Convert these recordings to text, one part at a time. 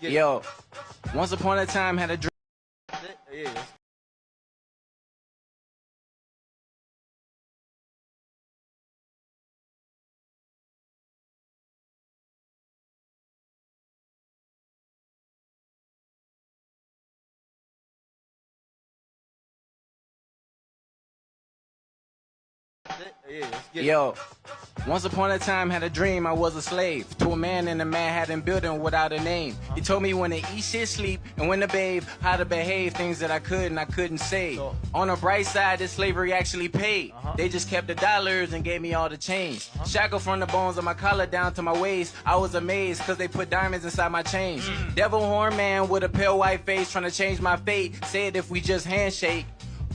Yo, once upon a time had a dream. Yo, once upon a time had a dream I was a slave to a man in a Manhattan building without a name. He told me when to eat shit, sleep, and when to bathe, how to behave, things that I could and I couldn't say. On the bright side, this slavery actually paid. They just kept the dollars and gave me all the change. Shackled from the bones of my collar down to my waist, I was amazed cause they put diamonds inside my chains. Devil horn man with a pale white face trying to change my fate, said if we just handshake.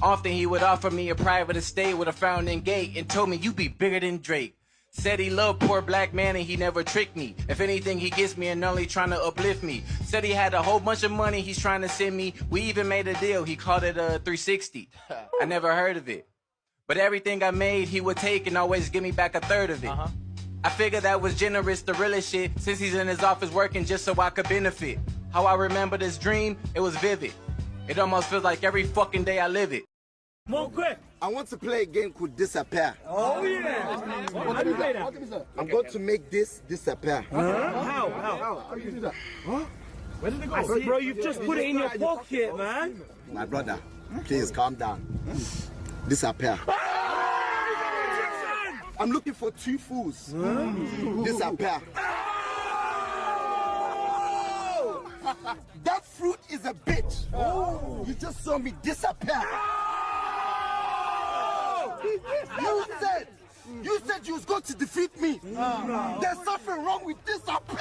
Often he would offer me a private estate with a fountain gate and told me you be bigger than Drake. Said he loved poor black man and he never tricked me. If anything he gets me and only trying to uplift me. Said he had a whole bunch of money he's trying to send me. We even made a deal, he called it a 360. I never heard of it. But everything I made he would take and always give me back a third of it. I figured that was generous, the realest shit, since he's in his office working just so I could benefit. How I remember this dream, it was vivid. It almost feels like every fucking day I live it. More quick! I want to play a game called Disappear. Oh yeah! How do you play that? I'm going to make this disappear. How? How do you do that? Huh? Where did it go? Bro, you've just put it in your pocket, man. My brother, please calm down. Disappear. I'm looking for two fools. Disappear. That fruit is a bitch. You just saw me disappear. You said you was going to defeat me. There's something wrong with disappear.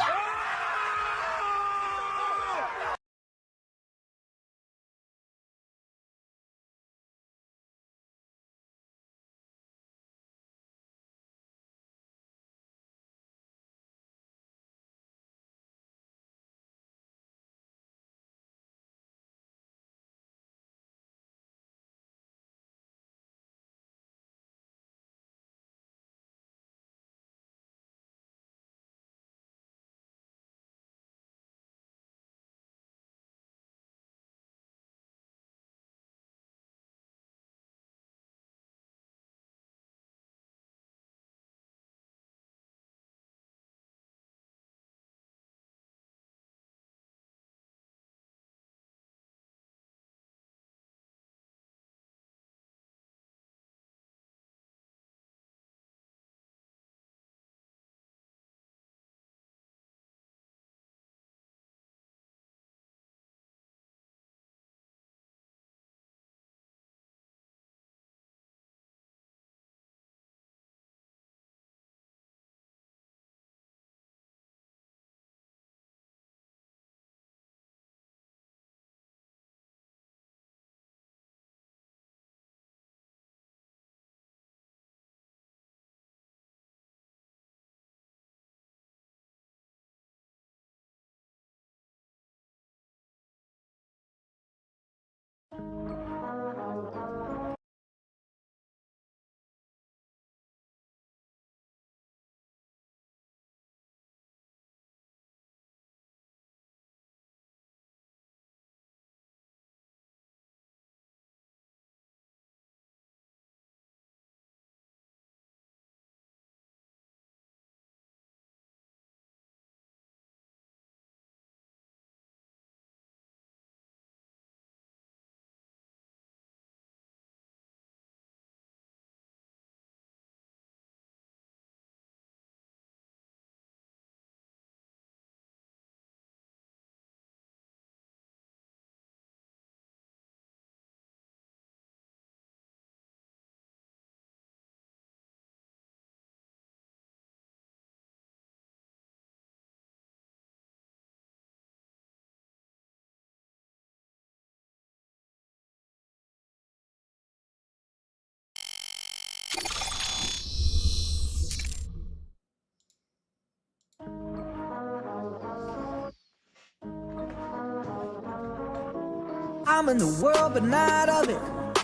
I'm in the world but not of it.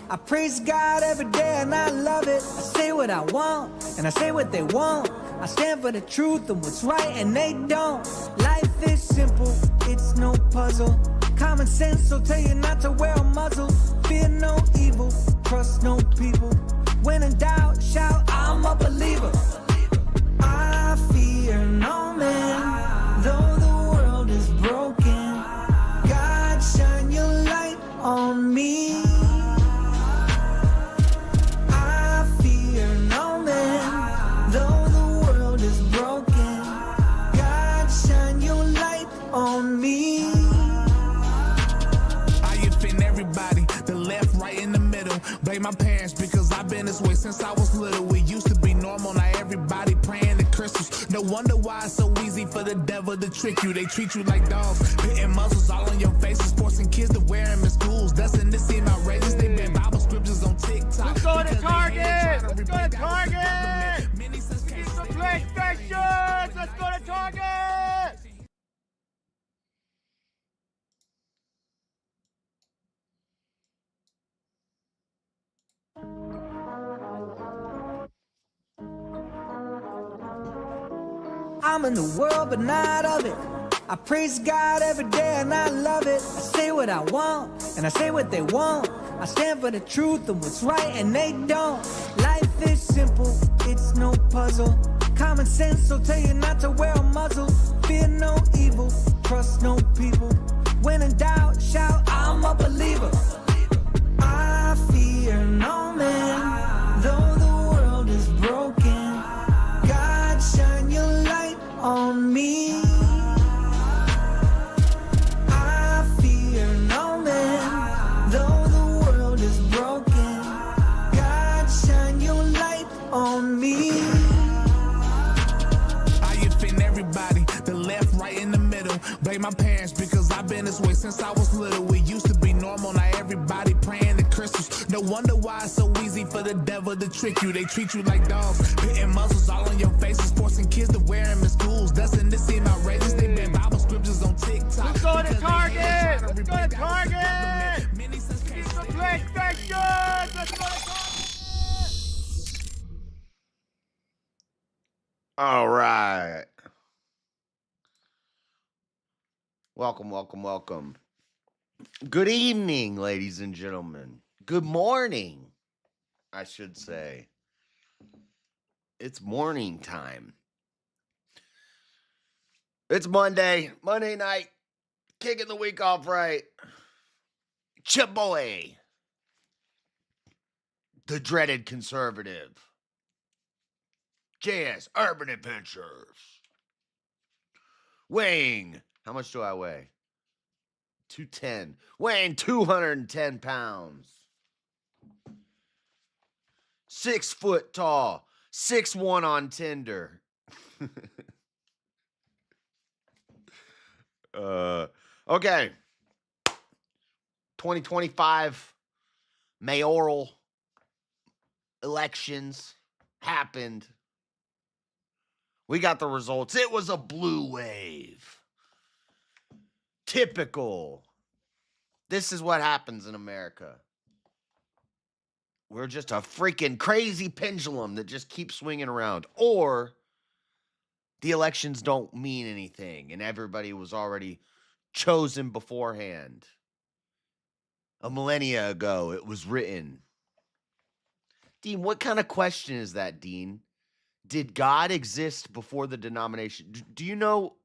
I praise God every day and I love it. I say what I want and I say what they want. I stand for the truth and what's right and they don't. Life Life is simple, it's no puzzle. Common sense will tell you not to wear a muzzle. Fear no evil, trust no people. When in doubt, shout, I'm a believer. I fear no man, though the world is broken. God, shine your light on me. I fear no man, though the world is broken. God, shine your light on me. Everybody, the left, right, in the middle. Blame my parents because I've been this way since I was little. It used to be normal, now everybody praying to crystals. No wonder why it's so easy for the devil to trick you. They treat you like dogs, hitting muzzles all on your faces, forcing kids to wear them in schools. Doesn't this seem outrageous? They ban Bible scriptures on TikTok. Let's go to Target! Let's go to Target! We need some PlayStations! Let's go to Target! I'm in the world, but not of it. I praise God every day and I love it. I say what I want and I say what they want. I stand for the truth and what's right and they don't. Life is simple, it's no puzzle. Common sense will tell you not to wear a muzzle. Fear no evil, trust no people. When in doubt, shout, I'm a believer. I fear no man, though the world is broken. God, shine your light on me. I fear no man, though the world is broken. God, shine your light on me. I offend everybody, the left, right, in the middle. Blame my parents because I've been this way since I was little. It used to be normal, now everybody praying to crystals. No wonder why it's so easy for the devil to trick you. They treat you like dogs, hitting muzzles all on your faces, forcing kids to wear them in schools. Doesn't this seem outrageous? They ban Bible scriptures on TikTok. Let's go to Target! Let's go to Target! We need some PlayStations! Let's go to Target! All right. Welcome, welcome, welcome. Good evening, ladies and gentlemen. Good morning, I should say. It's morning time. It's Monday night, kicking the week off right. Chaboy, the dreaded conservative. jsurbanadventures. Weighing, how much do I weigh? 210. Weighing 210 pounds. 6 foot tall. 6'1" on Tinder. Okay. 2025 mayoral elections happened. We got the results. It was a blue wave. Typical. This is what happens in America. We're just a freaking crazy pendulum that just keeps swinging around. Or the elections don't mean anything and everybody was already chosen beforehand. A millennia ago, it was written. Dean, what kind of question is that, Dean? Did God exist before the denomination? Do you know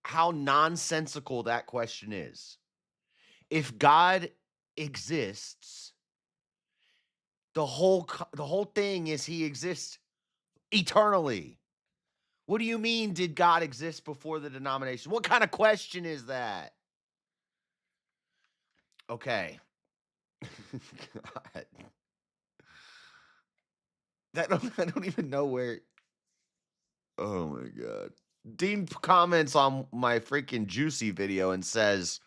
how nonsensical that question is? If God exists, the whole thing is he exists eternally. What do you mean, did God exist before the denomination? What kind of question is that? Okay. God. I don't even know where. Oh my God. Dean comments on my freaking Juicy video and says,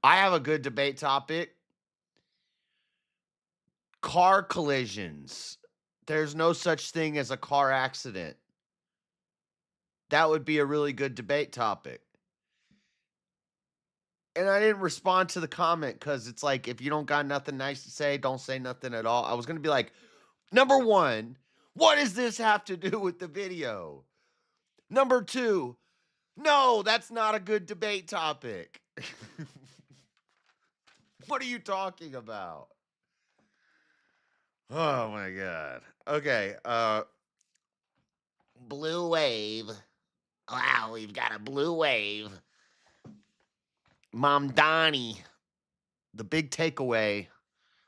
I have a good debate topic. Car collisions. There's no such thing as a car accident. That would be a really good debate topic. And I didn't respond to the comment because it's like, if you don't got nothing nice to say, don't say nothing at all. I was going to be like, number one, what does this have to do with the video? Number two, No, that's not a good debate topic. What are you talking about? Oh my God. Okay. Blue wave. Wow, we've got a blue wave. Mom Donnie. The big takeaway.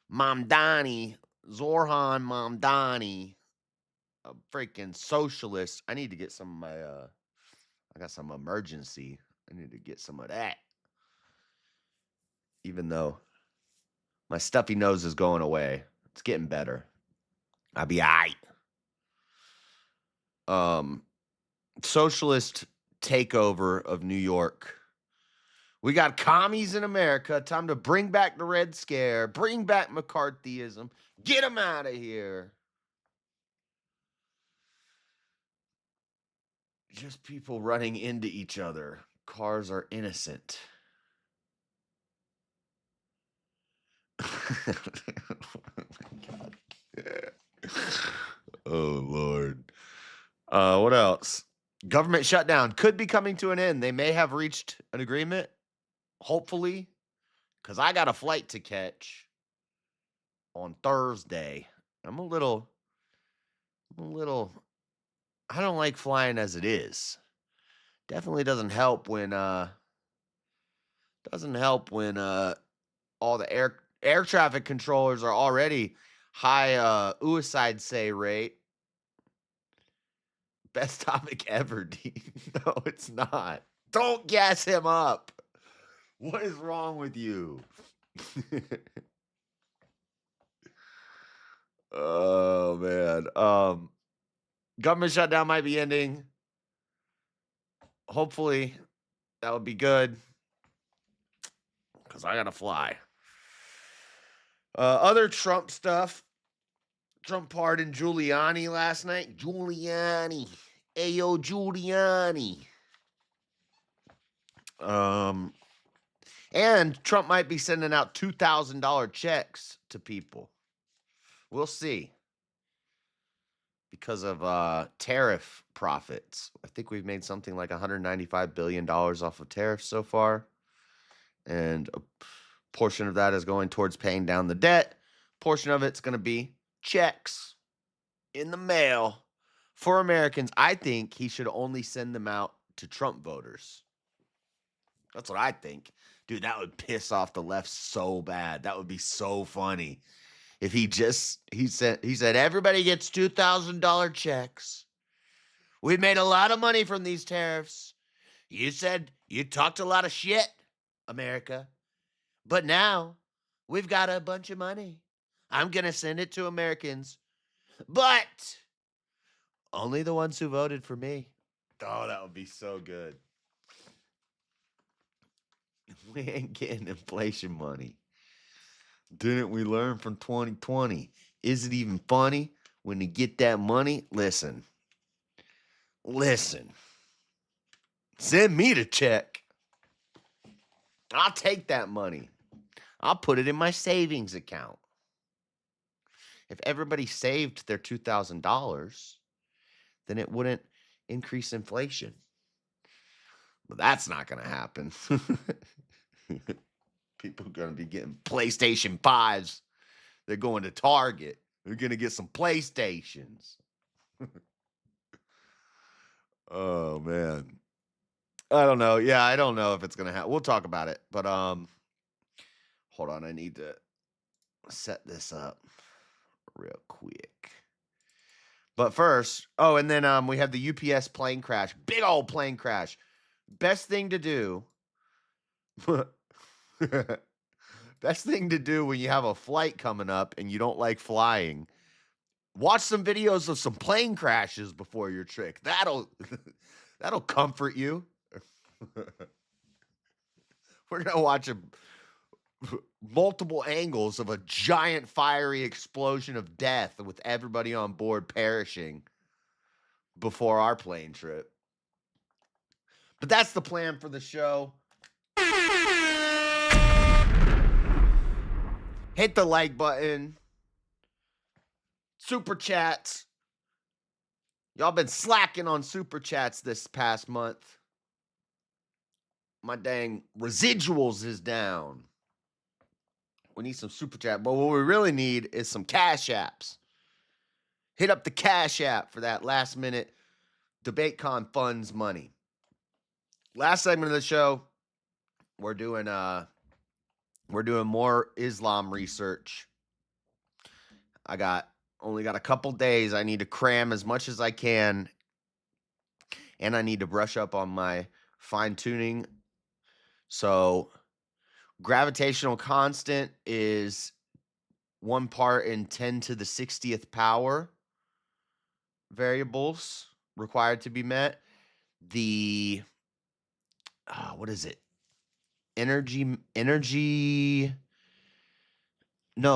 Mom Donnie. Zorhan Mamdani. A freaking socialist. I need to get some of my I got some emergency. I need to get some of that. Even though my stuffy nose is going away. It's getting better. I'll be all right. Socialist takeover of New York. We got commies in America. Time to bring back the Red Scare. Bring back McCarthyism. Get them out of here. Just people running into each other. Cars are innocent. Oh, my God. Oh, Lord. What else? Government shutdown could be coming to an end. They may have reached an agreement. Hopefully. Because I got a flight to catch on Thursday. I'm a little, I don't like flying as it is. Definitely doesn't help when all the air traffic controllers are already high suicide say rate. Best topic ever, Dean. No, it's not. Don't gas him up. What is wrong with you? Oh, man. Government shutdown might be ending. Hopefully, that would be good. Because I got to fly. Other Trump stuff. Trump pardoned Giuliani last night. Giuliani. Ayo, Giuliani. And Trump might be sending out $2,000 checks to people. We'll see. Because of tariff profits. I think we've made something like $195 billion off of tariffs so far. And a portion of that is going towards paying down the debt. Portion of it's going to be checks in the mail for Americans. I think he should only send them out to Trump voters. That's what I think. Dude, that would piss off the left so bad. That would be so funny. If he said everybody gets $2,000 checks. We made a lot of money from these tariffs. You said you talked a lot of shit, America. But now we've got a bunch of money. I'm going to send it to Americans. But only the ones who voted for me. Oh, that would be so good. We ain't getting inflation money. Didn't we learn from 2020? Is it even funny when you get that money? Listen. Send me the check. I'll take that money. I'll put it in my savings account. If everybody saved their $2,000, then it wouldn't increase inflation. But that's not going to happen. People are going to be getting PlayStation 5s. They're going to Target. They're going to get some PlayStations. Oh, man. I don't know. Yeah, I don't know if it's going to happen. We'll talk about it. But hold on. I need to set this up real quick. But first, and then we have the UPS plane crash. Big old plane crash. Best thing to do. Best thing to do when you have a flight coming up and you don't like flying. Watch some videos of some plane crashes before your trip. That'll comfort you. We're going to watch multiple angles of a giant fiery explosion of death with everybody on board perishing before our plane trip. But that's the plan for the show. Hit the like button. Super chats. Y'all been slacking on super chats this past month. my dang residuals is down. We need some super chat, but what we really need is some cash apps. Hit up the Cash App for that last minute Debatecon funds money. Last segment of the show, we're doing more Islam research. I only got a couple days. I need to cram as much as I can, and I need to brush up on my fine tuning. So gravitational constant is 1 part in 10 to the 60th power variables required to be met. The what is it? No,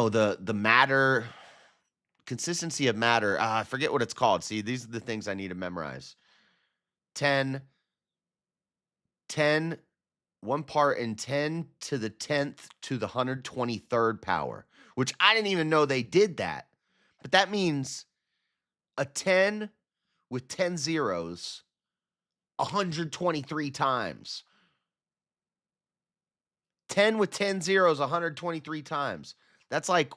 the matter, consistency of matter. I forget what it's called. See, these are the things I need to memorize. 10, 1 part in 10 to the 10th to the 123rd power, which I didn't even know they did that. But that means a 10 with 10 zeros 123 times. 10 with 10 zeros 123 times. That's like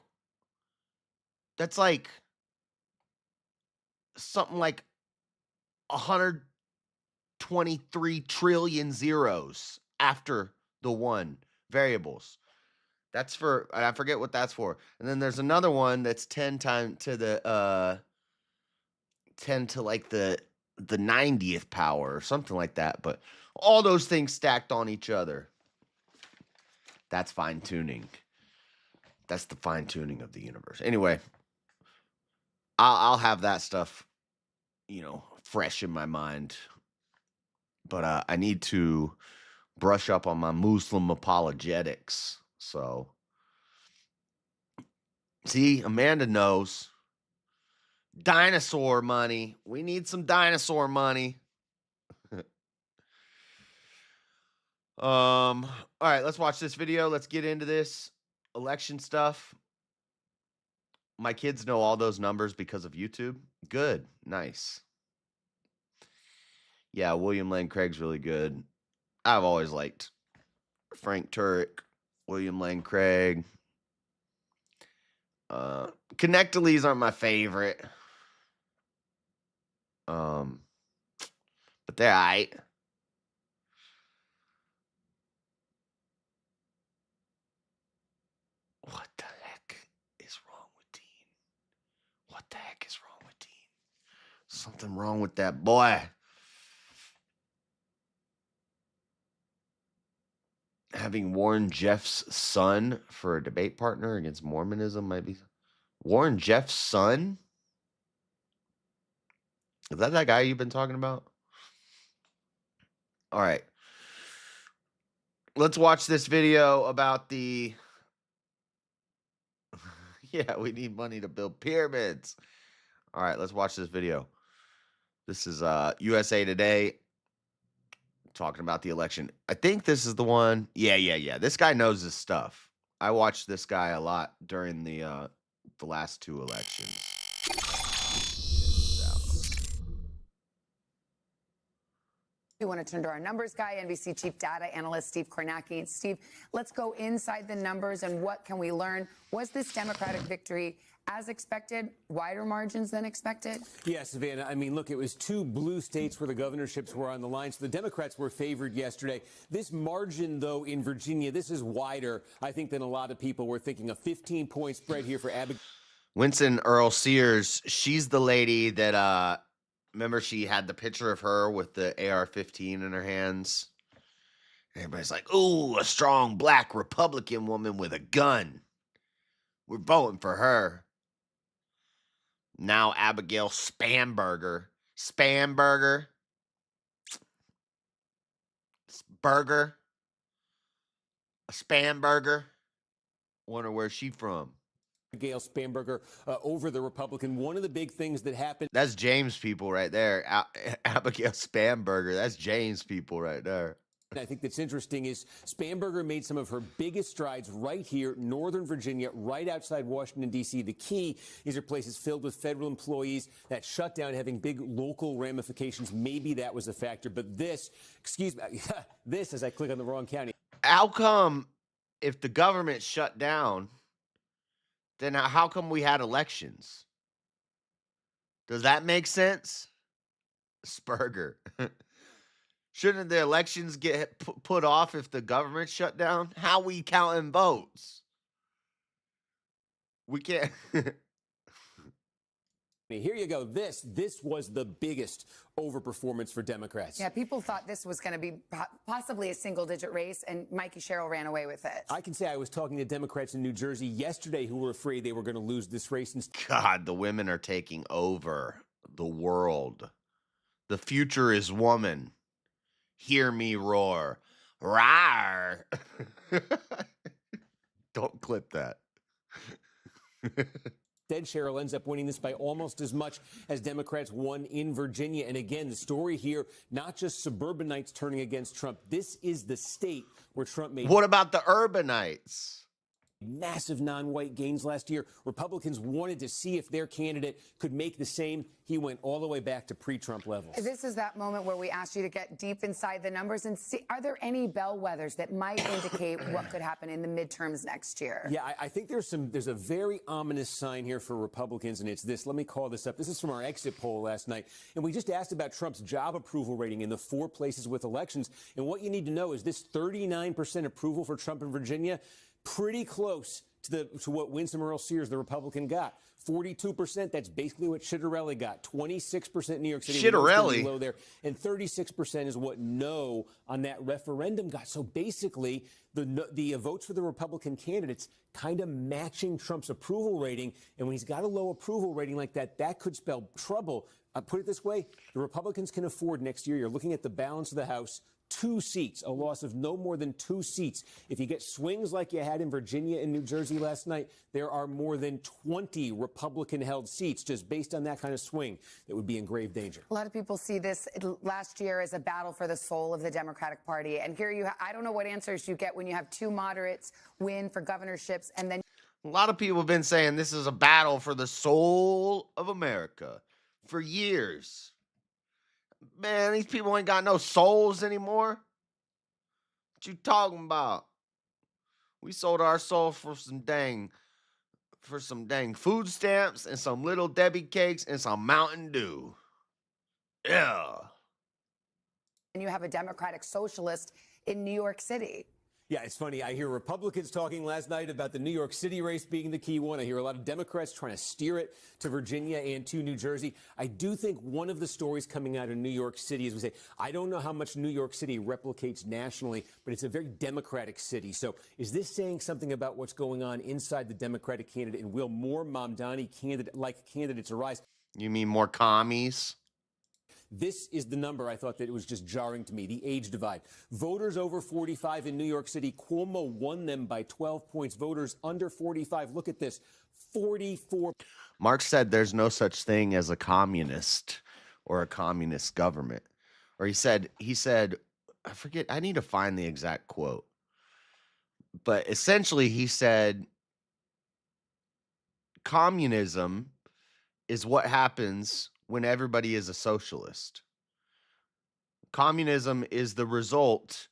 something like 123 trillion zeros after the 1 variables. That's for, I forget what that's for. And then there's another one that's 10 times to the 10 to like the 90th power or something like that. But all those things stacked on each other. That's fine tuning. That's the fine tuning of the universe. Anyway, I'll have that stuff, fresh in my mind. But I need to brush up on my Muslim apologetics. So, see, Amanda knows. Dinosaur money. We need some dinosaur money. All right, let's watch this video. Let's get into this election stuff. My kids know all those numbers because of YouTube. Good. Nice. Yeah, William Lane Craig's really good. I've always liked Frank Turek, William Lane Craig. Connectalees aren't my favorite. But they're aight. What the heck is wrong with Dean? What the heck is wrong with Dean? Something wrong with that boy. Having Warren Jeff's son for a debate partner against Mormonism might be... Warren Jeff's son? Is that guy you've been talking about? All right. Let's watch this video about the... Yeah, we need money to build pyramids. All right, let's watch this video. This is USA Today talking about the election. I think this is the one. Yeah. This guy knows his stuff. I watched this guy a lot during the last 2 elections. We want to turn to our numbers guy, NBC chief data analyst Steve Kornacki. Steve, let's go inside the numbers and what can we learn? Was this Democratic victory as expected, wider margins than expected? Yes, Savannah. I mean, look, it was 2 blue states where the governorships were on the line, so the Democrats were favored yesterday. This margin, though, in Virginia, this is wider, I think, than a lot of people were thinking. A 15-point spread here for Abigail. Winston Earl Sears, she's the lady that... Remember, she had the picture of her with the AR-15 in her hands? Everybody's like, ooh, a strong black Republican woman with a gun. We're voting for her. Now Abigail Spanberger. Spanberger? Burger? A Spanberger? Wonder where she from. Gail Spanberger over the Republican. One of the big things that happened. That's James people right there. Abigail Spanberger. That's James people right there. I think that's interesting is Spanberger made some of her biggest strides right here, Northern Virginia, right outside Washington, D.C. The key, these are places filled with federal employees. That shutdown having big local ramifications, maybe that was a factor. But this, excuse me, this, as I click on the wrong county. How come if the government shut down, then how come we had elections? Does that make sense? Spurger. Shouldn't the elections get put off if the government shut down? How we counting votes? We can't. Here you go. This was the biggest overperformance for Democrats. Yeah, people thought this was going to be possibly a single-digit race, and Mikey Sherrill ran away with it. I can say I was talking to Democrats in New Jersey yesterday who were afraid they were going to lose this race. God, the women are taking over the world. The future is woman. Hear me roar. Rawr. Don't clip that. Instead, Sherrill ends up winning this by almost as much as Democrats won in Virginia. And again, the story here, not just suburbanites turning against Trump. This is the state where Trump made... What about the urbanites? Massive non-white gains last year. Republicans wanted to see if their candidate could make the same. He went all the way back to pre-Trump levels. This is that moment where we asked you to get deep inside the numbers and see, are there any bellwethers that might indicate what could happen in the midterms next year? Yeah, I think there's a very ominous sign here for Republicans, and it's this. Let me call this up. This is from our exit poll last night, and we just asked about Trump's job approval rating in the 4 places with elections. And what you need to know is this 39% approval for Trump in Virginia, pretty close to what Winsome Earl Sears, the Republican, got. 42%, that's basically what Schitterelli got. 26% New York City. Schitterelli? Low there. And 36% is what no on that referendum got. So basically, the votes for the Republican candidates kind of matching Trump's approval rating. And when he's got a low approval rating like that, that could spell trouble. Put it this way, the Republicans can afford next year, you're looking at the balance of the House, 2 seats, a loss of no more than 2 seats. If you get swings like you had in Virginia and New Jersey last night, there are more than 20 Republican-held seats just based on that kind of swing that would be in grave danger. A lot of people see this last year as a battle for the soul of the Democratic Party. And here you I don't know what answers you get when you have 2 moderates win for governorships and then... A lot of people have been saying this is a battle for the soul of America for years. Man, these people ain't got no souls anymore. What you talking about? We sold our soul for some dang food stamps and some Little Debbie cakes and some Mountain Dew. Yeah. And you have a Democratic socialist in New York City. Yeah, it's funny. I hear Republicans talking last night about the New York City race being the key one. I hear a lot of Democrats trying to steer it to Virginia and to New Jersey. I do think one of the stories coming out of New York City is we say, I don't know how much New York City replicates nationally, but it's a very Democratic city. So is this saying something about what's going on inside the Democratic candidate, and will more Mamdani like candidates arise? You mean more commies? This is the number I thought that it was just jarring to me, the age divide. Voters over 45 in New York City, Cuomo won them by 12 points. Voters under 45, look at this, 44. Mark said there's no such thing as a communist or a communist government. Or he said, I forget, I need to find the exact quote. But essentially he said, communism is what happens when everybody is a socialist. Communism is the result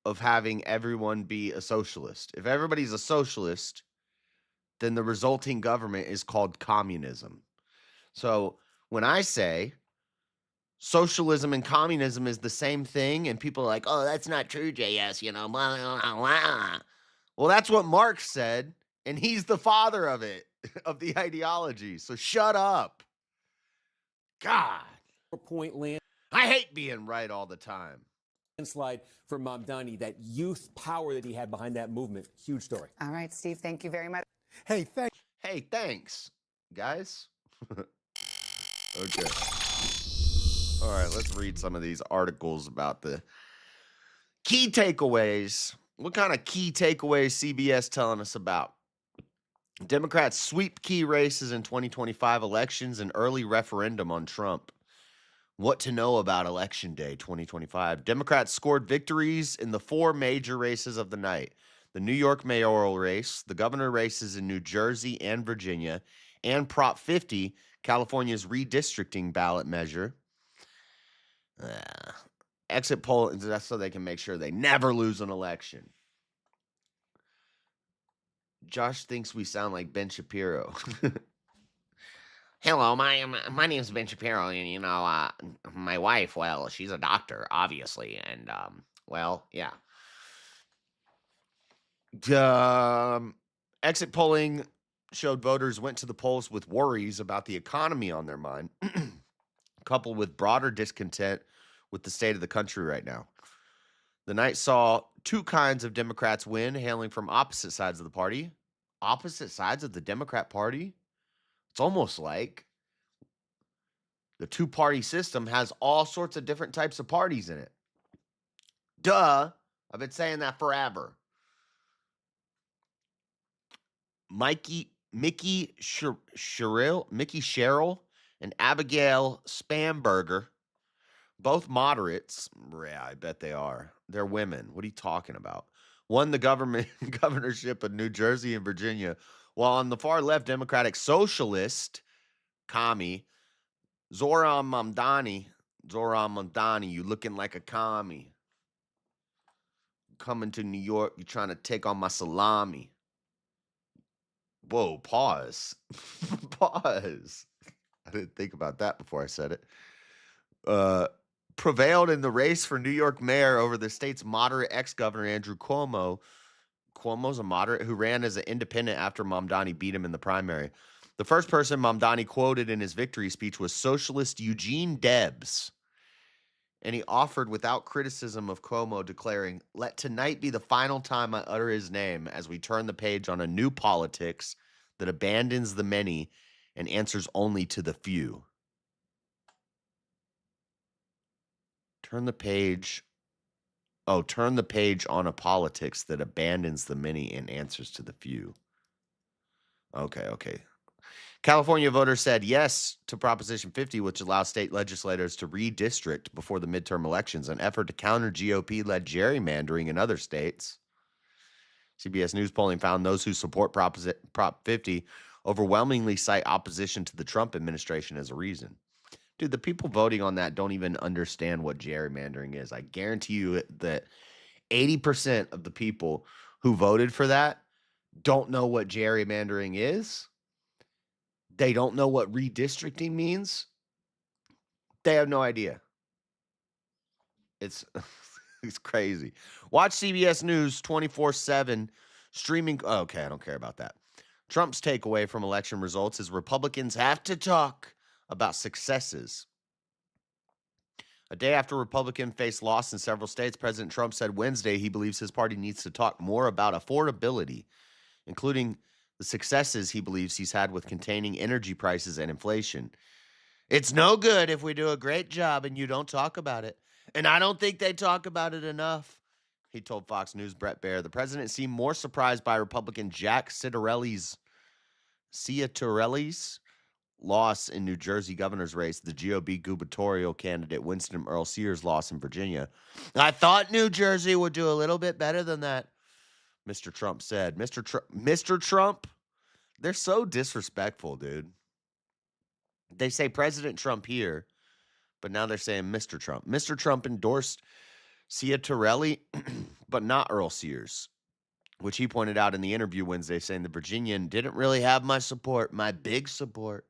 of having everyone be a socialist. If everybody's a socialist, then the resulting government is called communism. So when I say socialism and communism is the same thing, and people are like, oh, that's not true, JS, you know, blah, blah, blah. Well, that's what Marx said, and he's the father of it, of the ideology. So shut up. God. I hate being right all the time. Landslide for Mamdani, that youth power that he had behind that movement. Huge story. All right, Steve, thank you very much. Hey, thanks, guys. Okay. All right, let's read some of these articles about the key takeaways. What kind of key takeaways CBS telling us about? Democrats sweep key races in 2025 elections and early referendum on Trump. What to know about Election Day 2025. Democrats scored victories in the 4 major races of the night. The New York mayoral race, the governor races in New Jersey and Virginia, and Prop 50, California's redistricting ballot measure. Exit poll, that's so they can make sure they never lose an election. Josh thinks we sound like Ben Shapiro. Hello, my name is Ben Shapiro, and my wife, well, she's a doctor, obviously, and well, yeah. Exit polling showed voters went to the polls with worries about the economy on their mind, coupled with broader discontent with the state of the country right now. The night saw 2 kinds of Democrats win, hailing from opposite sides of the party. Opposite sides of the Democrat Party? It's almost like the 2-party system has all sorts of different types of parties in it. Duh. I've been saying that forever. Mickey Sherrill, and Abigail Spamberger, both moderates. Yeah, I bet they are. They're women. What are you talking about? Won the governorship of New Jersey and Virginia, while on the far left, Democratic Socialist commie Zohran Mamdani, you looking like a commie. Coming to New York, you trying to take on my salami. Whoa, pause. Pause. I didn't think about that before I said it. Prevailed in the race for New York mayor over the state's moderate ex-governor Andrew Cuomo. Cuomo's a moderate who ran as an independent after Mamdani beat him in the primary. The first person Mamdani quoted in his victory speech was socialist Eugene Debs. And he offered without criticism of Cuomo, declaring, "Let tonight be the final time I utter his name as we turn the page on a new politics that abandons the many and answers only to the few." Turn the page on a politics that abandons the many and answers to the few. Okay. California voters said yes to Proposition 50, which allows state legislators to redistrict before the midterm elections, an effort to counter GOP-led gerrymandering in other states. CBS News polling found those who support Prop 50 overwhelmingly cite opposition to the Trump administration as a reason. Dude, the people voting on that don't even understand what gerrymandering is. I guarantee you that 80% of the people who voted for that don't know what gerrymandering is. They don't know what redistricting means. They have no idea. It's crazy. Watch CBS News 24/7 streaming. Okay, I don't care about that. Trump's takeaway from election results is Republicans have to talk about successes. A day after Republicans faced loss in several states, President Trump said Wednesday he believes his party needs to talk more about affordability, including the successes he believes he's had with containing energy prices and inflation. It's no good if we do a great job and you don't talk about it. And I don't think they talk about it enough, he told Fox News' Brett Baier. The president seemed more surprised by Republican Jack Ciattarelli's loss in New Jersey governor's race, the GOP gubernatorial candidate Winston Earl Sears' loss in Virginia. "I thought New Jersey would do a little bit better than that," Mr. Trump said. Mr. Trump, they're so disrespectful, dude. They say President Trump here, but now they're saying Mr. Trump. Mr. Trump endorsed Ciattarelli, but not Earl Sears, which he pointed out in the interview Wednesday, saying the Virginian didn't really have my support, my big support.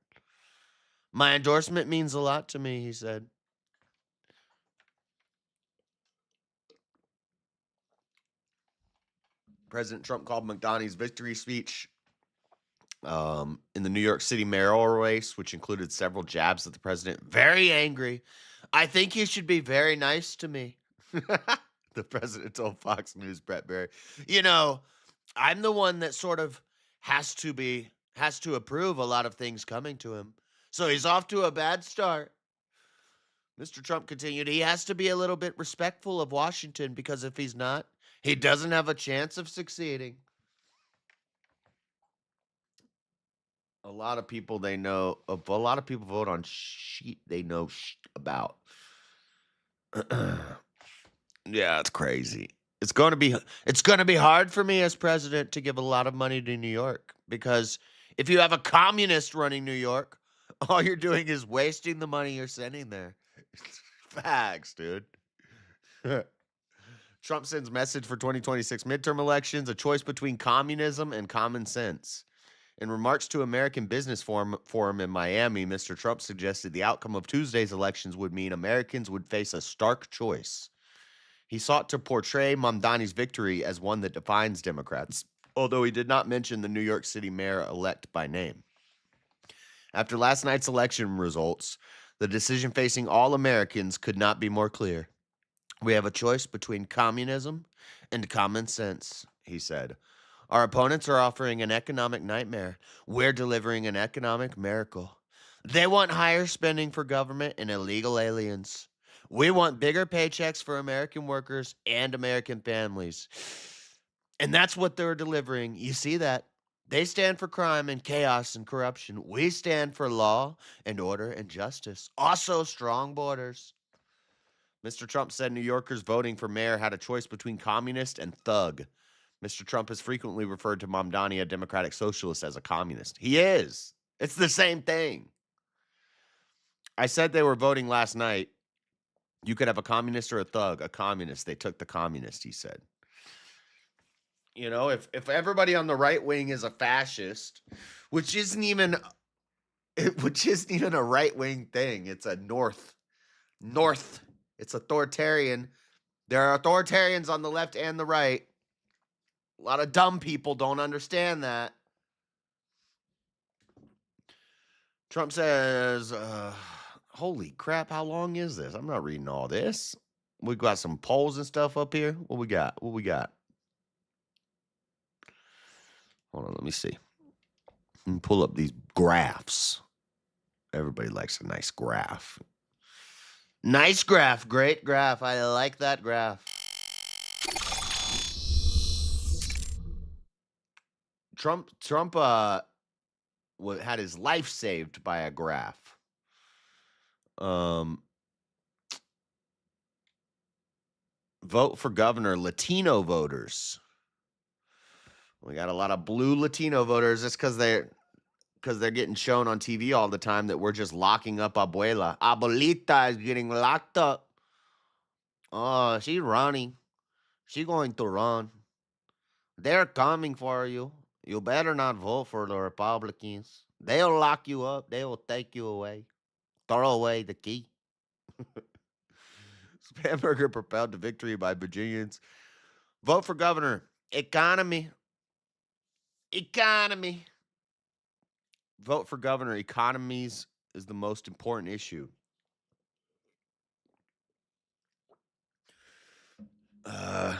"My endorsement means a lot to me," he said. President Trump called Mamdani's victory speech in the New York City mayoral race, which included several jabs at the president, very angry. "I think you should be very nice to me," the president told Fox News' Brett Baier. I'm the one that sort of has to approve a lot of things coming to him. So he's off to a bad start. Mr. Trump continued, "He has to be a little bit respectful of Washington, because if he's not, he doesn't have a chance of succeeding." A lot of people they know. A lot of people vote on shit they know about. Yeah, it's crazy. It's going to be hard for me as president to give a lot of money to New York, because if you have a communist running New York, all you're doing is wasting the money you're sending there. Facts, dude. Trump sends message for 2026 midterm elections, a choice between communism and common sense. In remarks to American Business Forum in Miami, Mr. Trump suggested the outcome of Tuesday's elections would mean Americans would face a stark choice. He sought to portray Mamdani's victory as one that defines Democrats, although he did not mention the New York City mayor-elect by name. After last night's election results, the decision facing all Americans could not be more clear. We have a choice between communism and common sense, he said. Our opponents are offering an economic nightmare. We're delivering an economic miracle. They want higher spending for government and illegal aliens. We want bigger paychecks for American workers and American families. And that's what they're delivering. You see that? They stand for crime and chaos and corruption. We stand for law and order and justice. Also strong borders. Mr. Trump said New Yorkers voting for mayor had a choice between communist and thug. Mr. Trump has frequently referred to Mamdani, a democratic socialist, as a communist. He is. It's the same thing. I said they were voting last night. You could have a communist or a thug. A communist. They took the communist, he said. You know, if everybody on the right wing is a fascist, which isn't even a right wing thing. It's a north. It's authoritarian. There are authoritarians on the left and the right. A lot of dumb people don't understand that. Trump says, holy crap, how long is this? I'm not reading all this. We got some polls and stuff up here. What we got? Hold on, let me see. Let me pull up these graphs. Everybody likes a nice graph. Nice graph, great graph. I like that graph. Trump had his life saved by a graph. Vote for governor, Latino voters. We got a lot of blue Latino voters. That's because they're getting shown on TV all the time that we're just locking up Abuela. Abuelita is getting locked up. Oh, she's running. She's going to run. They're coming for you. You better not vote for the Republicans. They'll lock you up. They will take you away. Throw away the key. Spamberger propelled to victory by Virginians. Vote for governor. Economy. Vote for governor. Economies is the most important issue. I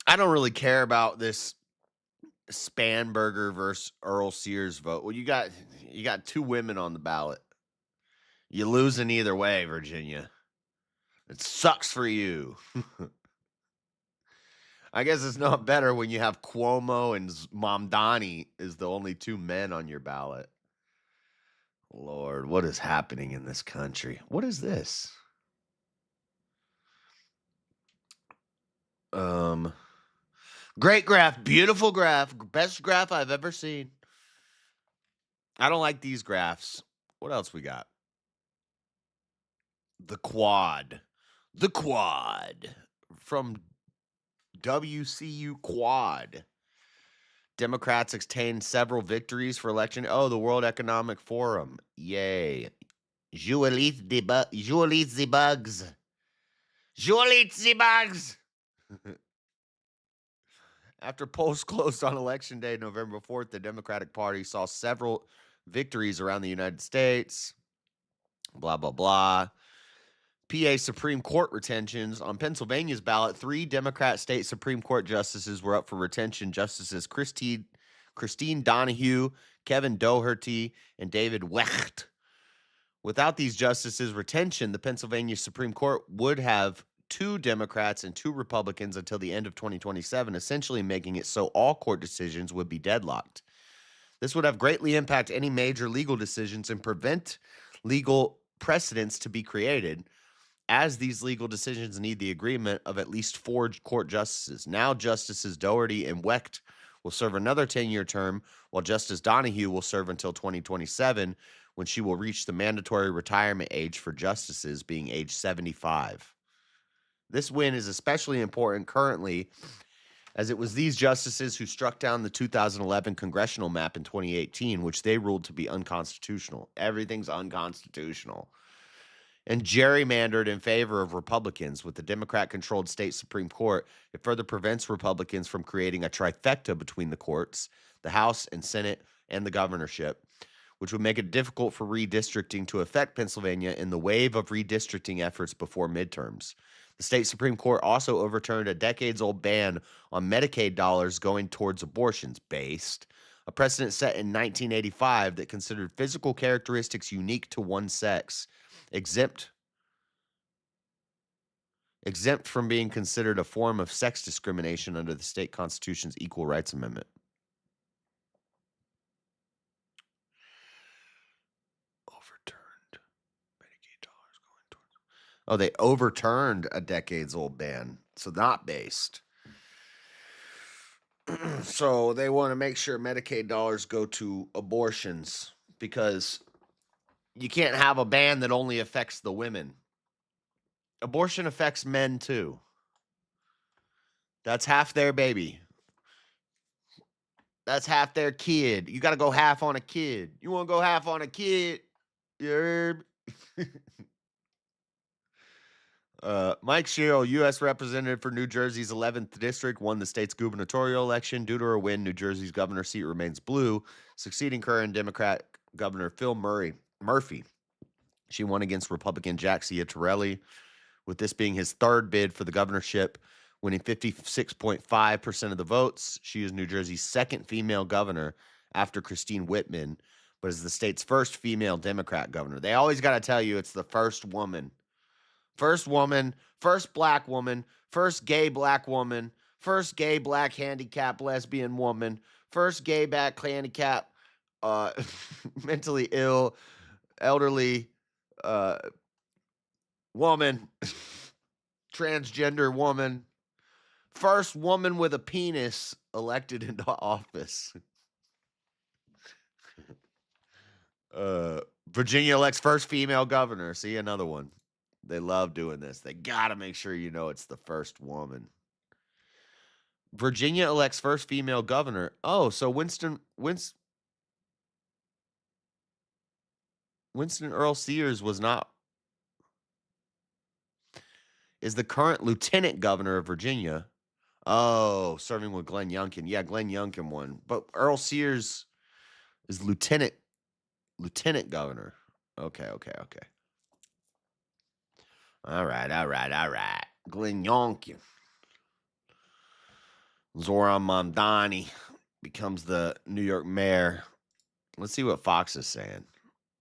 don't really care about this Spanberger versus Earl Sears vote. Well, you got two women on the ballot. You're losing either way, Virginia. It sucks for you. I guess it's not better when you have Cuomo and Mamdani is the only two men on your ballot. Lord, what is happening in this country? What is this? Great graph, beautiful graph, best graph I've ever seen. I don't like these graphs. What else we got? The quad from WCU Quad. Democrats obtained several victories for election. Oh, the World Economic Forum. Yay. Juliet the bugs. After polls closed on Election Day, November 4th, the Democratic Party saw several victories around the United States. Blah, blah, blah. PA Supreme Court retentions. On Pennsylvania's ballot, 3 Democrat state Supreme Court justices were up for retention. Justices Christine Donahue, Kevin Doherty, and David Wecht. Without these justices' retention, the Pennsylvania Supreme Court would have 2 Democrats and 2 Republicans until the end of 2027, essentially making it so all court decisions would be deadlocked. This would have greatly impacted any major legal decisions and prevent legal precedents to be created, as these legal decisions need the agreement of at least 4 court justices. Now, Justices Doherty and Wecht will serve another 10-year term, while Justice Donahue will serve until 2027, when she will reach the mandatory retirement age for justices, being age 75. This win is especially important currently, as it was these justices who struck down the 2011 congressional map in 2018, which they ruled to be unconstitutional. Everything's unconstitutional. And gerrymandered in favor of Republicans. With the Democrat-controlled state Supreme Court, it further prevents Republicans from creating a trifecta between the courts, the House and Senate, and the governorship, which would make it difficult for redistricting to affect Pennsylvania in the wave of redistricting efforts before midterms. The state Supreme Court also overturned a decades-old ban on Medicaid dollars going towards abortions, based a precedent set in 1985 that considered physical characteristics unique to one sex exempt from being considered a form of sex discrimination under the state constitution's Equal Rights Amendment. Overturned Medicaid dollars going towards. Oh, they overturned a decades-old ban, so not based. So they want to make sure Medicaid dollars go to abortions, because you can't have a ban that only affects the women. Abortion affects men too. That's half their baby. That's half their kid. You got to go half on a kid. You want to go half on a kid? Yerb. Mike Sherrill, U.S. Representative for New Jersey's 11th District, won the state's gubernatorial election. Due to her win, New Jersey's governor seat remains blue, succeeding current Democrat Governor Phil Murphy. She won against Republican Jack Ciattarelli, with this being his third bid for the governorship, winning 56.5% of the votes. She is New Jersey's second female governor after Christine Whitman, but is the state's first female Democrat governor. They always got to tell you it's the first woman. First woman, first black woman, first gay black woman, first gay black handicapped lesbian woman, first gay black handicapped mentally ill elderly woman, transgender woman, first woman with a penis elected into office. Virginia elects first female governor. See, another one. They love doing this. They got to make sure you know it's the first woman. Virginia elects first female governor. Oh, so Winston Earl Sears is the current lieutenant governor of Virginia. Oh, serving with Glenn Youngkin. Yeah, Glenn Youngkin won. But Earl Sears is lieutenant governor. Okay. All right. Glenn Youngkin. Zoran Mamdani becomes the New York mayor. Let's see what Fox is saying.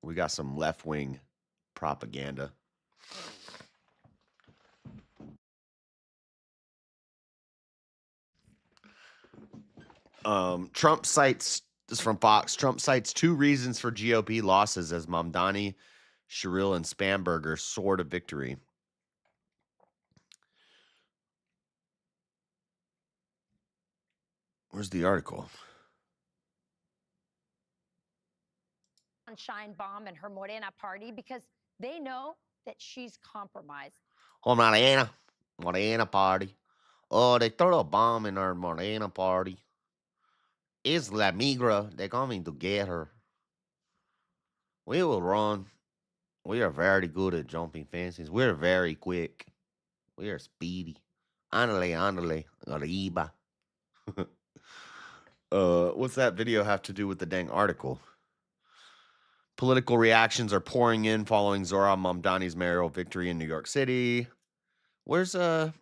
We got some left-wing propaganda. Trump cites, this is from Fox, Trump cites 2 reasons for GOP losses as Mamdani, Sherrill, and Spanberger soar to victory. Where's the article? Shine bomb and her Morena party because they know that she's compromised. Oh, Morena party. Oh, they throw a bomb in our Morena party. It's La Migra. They're coming to get her. We will run. We are very good at jumping fences. We're very quick. We are speedy. Ándale, arriba. What's that video have to do with the dang article? Political reactions are pouring in following Zoran Mamdani's mayoral victory in New York City. Where's what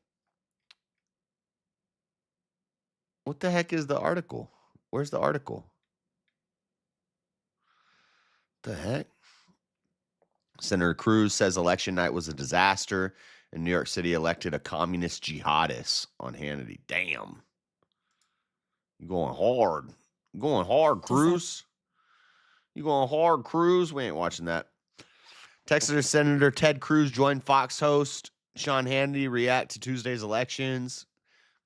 the heck is the article? Where's the article? The heck? Senator Cruz says election night was a disaster, and New York City elected a communist jihadist on Hannity. Damn. You're going hard. You're going hard, Cruz. You going hard, Cruz? We ain't watching that. Texas Senator Ted Cruz joined Fox host Sean Hannity react to Tuesday's elections,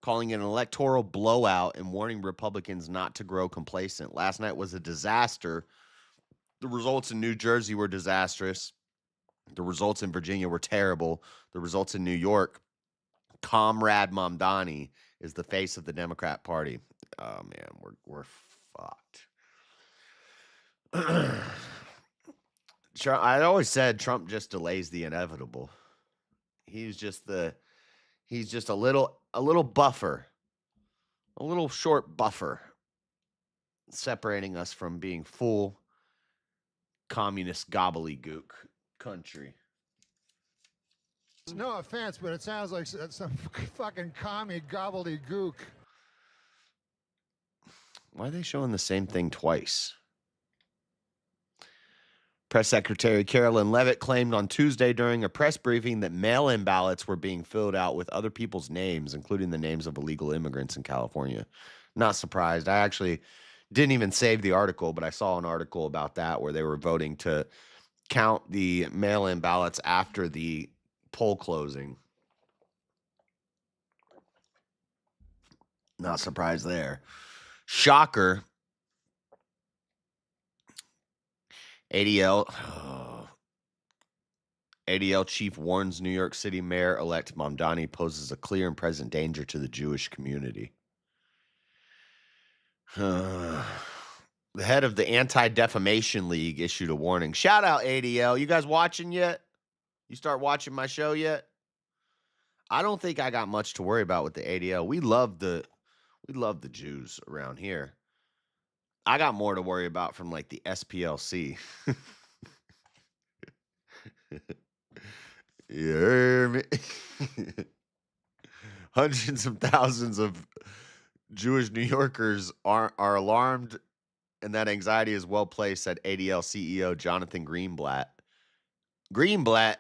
calling it an electoral blowout and warning Republicans not to grow complacent. Last night was a disaster. The results in New Jersey were disastrous. The results in Virginia were terrible. The results in New York, Comrade Mamdani is the face of the Democrat Party. Oh, man, we're fucked. I always said Trump just delays the inevitable. He's just a little buffer, a little short buffer, separating us from being full communist gobbledygook country. No offense, but it sounds like some fucking commie gobbledygook. Why are they showing the same thing twice? Press Secretary Carolyn Leavitt claimed on Tuesday during a press briefing that mail-in ballots were being filled out with other people's names, including the names of illegal immigrants in California. Not surprised. I actually didn't even save the article, but I saw an article about that where they were voting to count the mail-in ballots after the poll closing. Not surprised there. Shocker. ADL chief warns New York City Mayor-elect Mamdani poses a clear and present danger to the Jewish community. The head of the Anti-Defamation League issued a warning. Shout out ADL. You guys watching yet? You start watching my show yet? I don't think I got much to worry about with the ADL. We love the Jews around here. I got more to worry about from like the SPLC. You hear me? Hundreds of thousands of Jewish New Yorkers are alarmed, and that anxiety is well placed, said ADL CEO Jonathan Greenblatt. Greenblatt.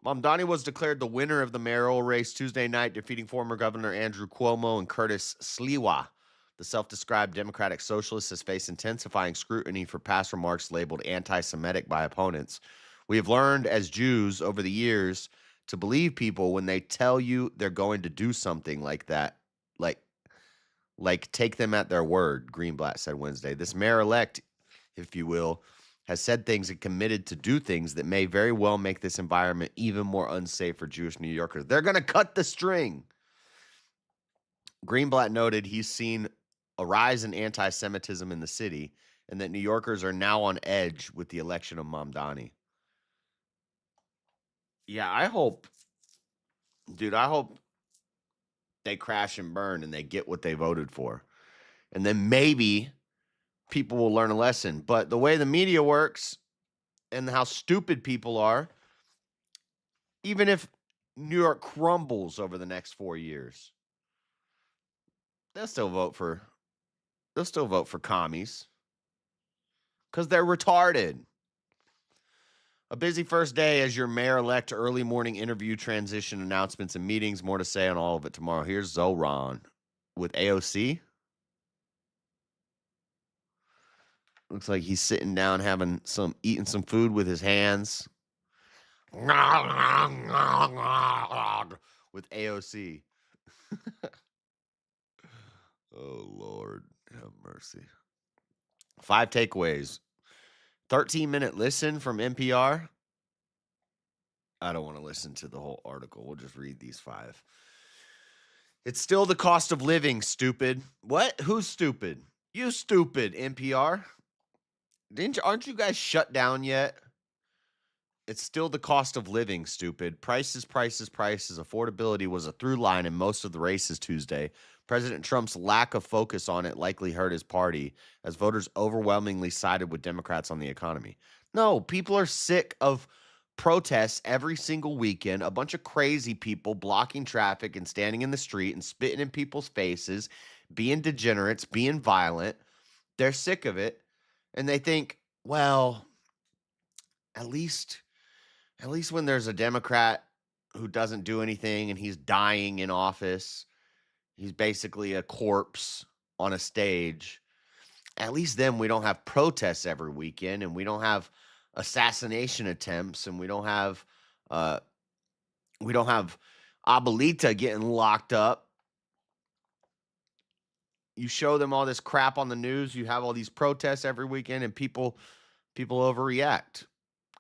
Mamdani was declared the winner of the mayoral race Tuesday night, defeating former Governor Andrew Cuomo and Curtis Sliwa. The self-described Democratic Socialist has faced intensifying scrutiny for past remarks labeled anti-Semitic by opponents. We have learned as Jews over the years to believe people when they tell you they're going to do something like that, like take them at their word, Greenblatt said Wednesday. This mayor-elect, if you will, has said things and committed to do things that may very well make this environment even more unsafe for Jewish New Yorkers. They're going to cut the string. Greenblatt noted he's seen a rise in anti-Semitism in the city and that New Yorkers are now on edge with the election of Mamdani. Yeah, I hope they crash and burn and they get what they voted for. And then maybe people will learn a lesson. But the way the media works and how stupid people are, even if New York crumbles over the next 4 years, they'll still vote for commies because they're retarded. A busy first day as your mayor-elect, early morning interview, transition announcements, and meetings. More to say on all of it tomorrow. Here's Zoran with AOC. Looks like he's sitting down eating some food with his hands. With AOC. Oh, Lord, have mercy. 5 takeaways. 13-minute listen from NPR. I don't want to listen to the whole article. We'll just read these 5. It's still the cost of living, stupid. What? Who's stupid? You stupid, NPR. Aren't you guys shut down yet? It's still the cost of living, stupid. Prices. Affordability was a through line in most of the races Tuesday. President Trump's lack of focus on it likely hurt his party as voters overwhelmingly sided with Democrats on the economy. No, people are sick of protests every single weekend, a bunch of crazy people blocking traffic and standing in the street and spitting in people's faces, being degenerates, being violent. They're sick of it, and they think, well, at least when there's a Democrat who doesn't do anything and he's dying in office, he's basically a corpse on a stage, At least then we don't have protests every weekend, and we don't have assassination attempts, and we don't have Abuelita getting locked up. You show them all this crap on the news, you have all these protests every weekend, and people overreact.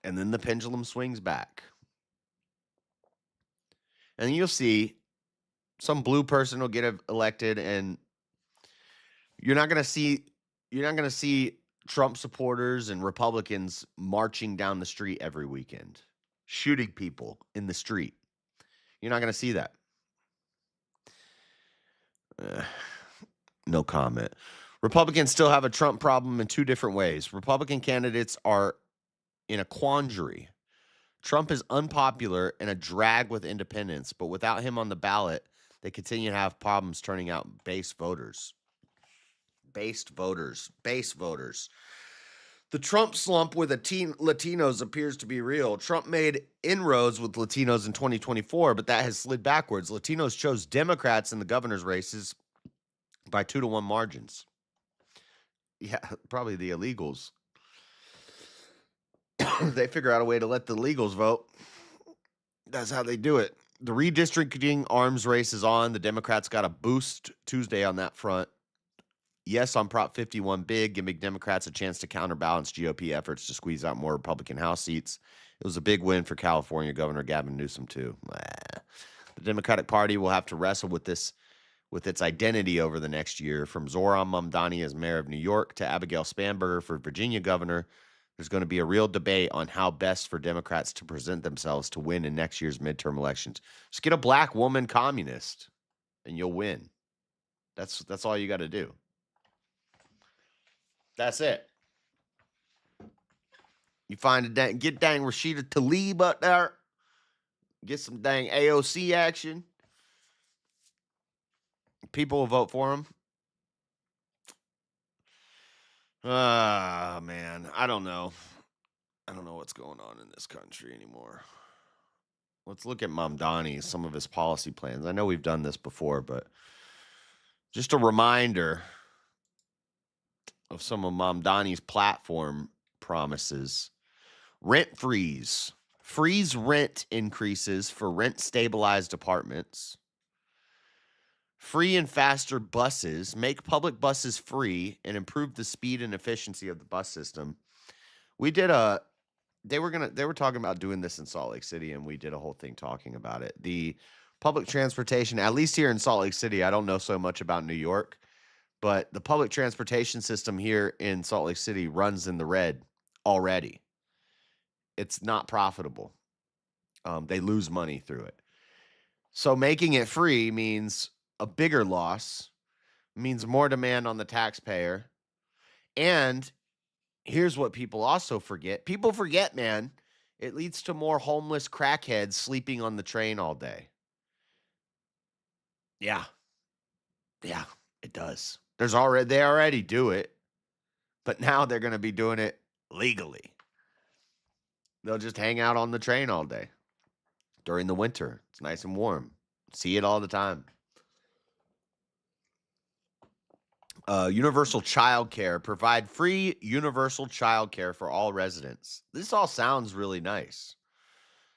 And then the pendulum swings back. And you'll see some blue person will get elected, and you're not going to see Trump supporters and Republicans marching down the street every weekend, shooting people in the street. You're not going to see that. No comment. Republicans still have a Trump problem in two different ways. Republican candidates are in a quandary. Trump is unpopular and a drag with independents, but without him on the ballot, they continue to have problems turning out base voters. Base voters. The Trump slump with Latinos appears to be real. Trump made inroads with Latinos in 2024, but that has slid backwards. Latinos chose Democrats in the governor's races by 2-1 margins. Yeah, probably the illegals. They figure out a way to let the illegals vote. That's how they do it. The redistricting arms race is on. The Democrats got a boost Tuesday on that front. Yes, on Prop 51 big, giving Democrats a chance to counterbalance GOP efforts to squeeze out more Republican House seats. It was a big win for California Governor Gavin Newsom, too. The Democratic Party will have to wrestle with its identity over the next year. From Zohran Mamdani as mayor of New York to Abigail Spanberger for Virginia governor, there's going to be a real debate on how best for Democrats to present themselves to win in next year's midterm elections. Just get a black woman communist, and you'll win. That's all you got to do. That's it. You get dang Rashida Tlaib up there. Get some dang AOC action. People will vote for him. Man, I don't know. I don't know what's going on in this country anymore. Let's look at Mamdani, some of his policy plans. I know we've done this before, but just a reminder of some of Mamdani's platform promises. Rent freeze. Freeze rent increases for rent-stabilized apartments. Free and faster buses. Make public buses free and improve the speed and efficiency of the bus system. We did they were talking about doing this in Salt Lake City, and we did a whole thing talking about it. The public transportation, at least here in Salt Lake City, I don't know so much about New York, but the public transportation system here in Salt Lake City runs in the red already. It's not profitable. They lose money through it. So making it free means a bigger loss, means more demand on the taxpayer. And here's what people also forget. People forget, man, it leads to more homeless crackheads sleeping on the train all day. Yeah, it does. They already do it, but now they're going to be doing it legally. They'll just hang out on the train all day during the winter. It's nice and warm. See it all the time. Universal child care. Provide free universal child care for all residents. This all sounds really nice.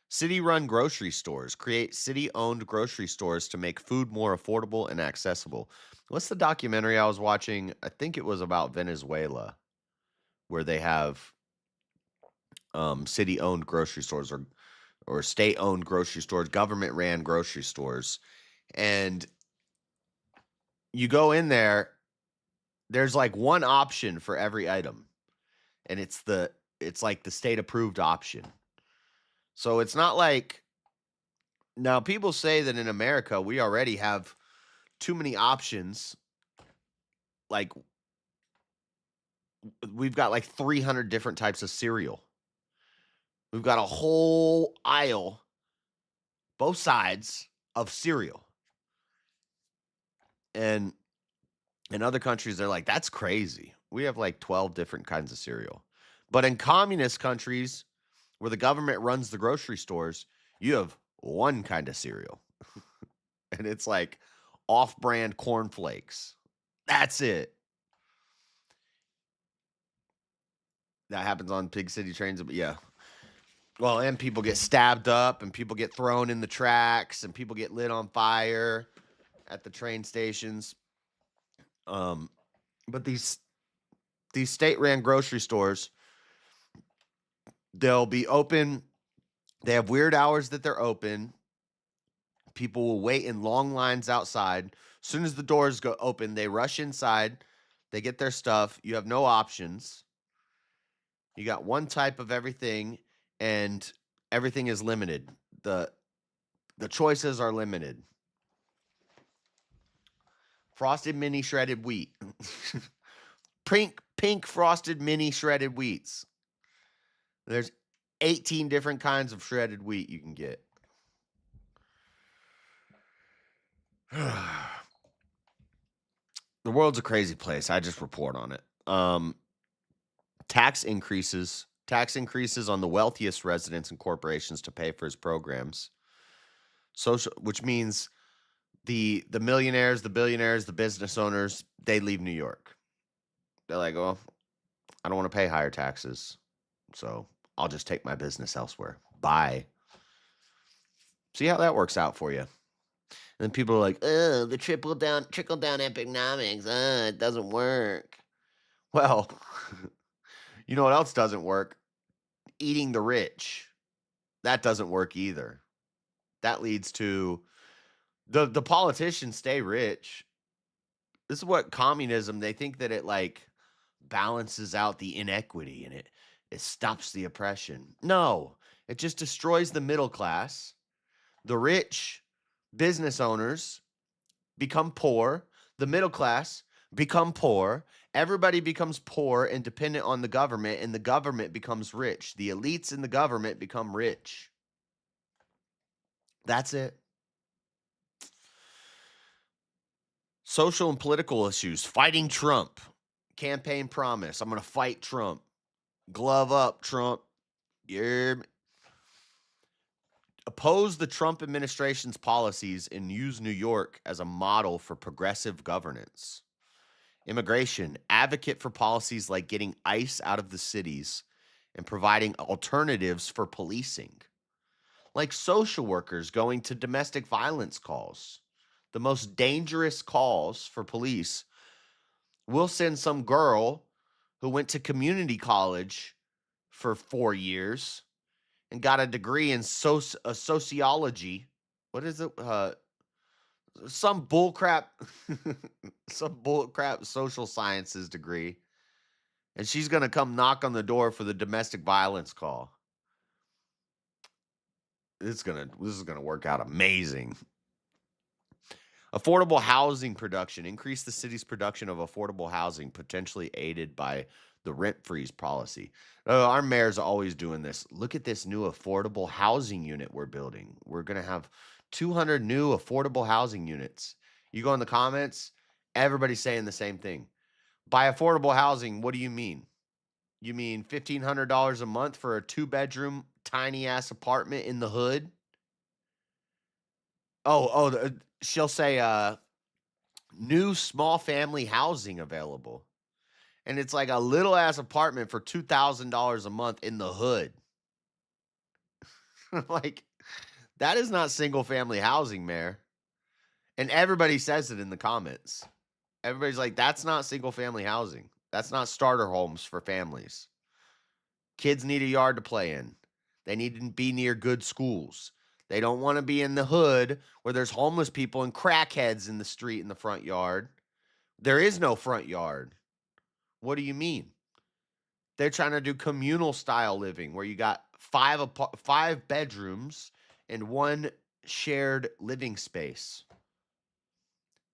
City-run grocery stores. Create city-owned grocery stores to make food more affordable and accessible. What's the documentary I was watching? I think it was about Venezuela, where they have city-owned grocery stores or state-owned grocery stores, government-ran grocery stores. And you go in there, there's like one option for every item, and it's like the state-approved option. So it's not like, now people say that in America we already have too many options. Like we've got like 300 different types of cereal. We've got a whole aisle, both sides of cereal. And in other countries, they're like, that's crazy. We have like 12 different kinds of cereal. But in communist countries where the government runs the grocery stores, you have one kind of cereal. And it's like off-brand cornflakes. That's it. That happens on big city trains, but yeah. Well, and people get stabbed up, and people get thrown in the tracks, and people get lit on fire at the train stations. But these state-ran grocery stores, they'll be open. They have weird hours that they're open. People will wait in long lines outside. As soon as the doors go open, they rush inside. They get their stuff. You have no options. You got one type of everything, and everything is limited. The choices are limited. Frosted mini shredded wheat. Pink frosted mini shredded wheats. There's 18 different kinds of shredded wheat you can get. The world's a crazy place. I just report on it. Tax increases on the wealthiest residents and corporations to pay for his programs. Which means the millionaires, the billionaires, the business owners, they leave New York. They're like, oh, I don't want to pay higher taxes, so I'll just take my business elsewhere. Bye. See how that works out for you. And then people are like, oh, the trickle down economics, it doesn't work. Well, you know what else doesn't work? Eating the rich. That doesn't work either. That leads to the politicians stay rich. This is what communism, they think that it like balances out the inequity and it stops the oppression. No, it just destroys the middle class. The rich business owners become poor. The middle class become poor. Everybody becomes poor and dependent on the government, and the government becomes rich. The elites in the government become rich. That's it. Social and political issues. Fighting Trump. Campaign promise. I'm going to fight Trump. Glove up, Trump. Yeah. Oppose the Trump administration's policies and use New York as a model for progressive governance. Immigration. Advocate for policies like getting ICE out of the cities and providing alternatives for policing. Like social workers going to domestic violence calls. The most dangerous calls for police. We'll send some girl who went to community college for 4 years and got a degree in sociology. What is it? Some bullcrap, some bullcrap social sciences degree. And she's going to come knock on the door for the domestic violence call. This is going to work out amazing. Affordable housing production. Increase the city's production of affordable housing, potentially aided by the rent freeze policy. Our mayor's always doing this. Look at this new affordable housing unit we're building. We're going to have 200 new affordable housing units. You go in the comments, everybody's saying the same thing. By affordable housing, what do you mean? You mean $1,500 a month for a 2-bedroom, tiny-ass apartment in the hood? She'll say new small family housing available. And it's like a little ass apartment for $2,000 a month in the hood. Like, that is not single family housing, Mayor. And everybody says it in the comments. Everybody's like, that's not single family housing. That's not starter homes for families. Kids need a yard to play in. They need to be near good schools. They don't want to be in the hood where there's homeless people and crackheads in the street in the front yard. There is no front yard. What do you mean? They're trying to do communal style living where you got 5 bedrooms and 1 shared living space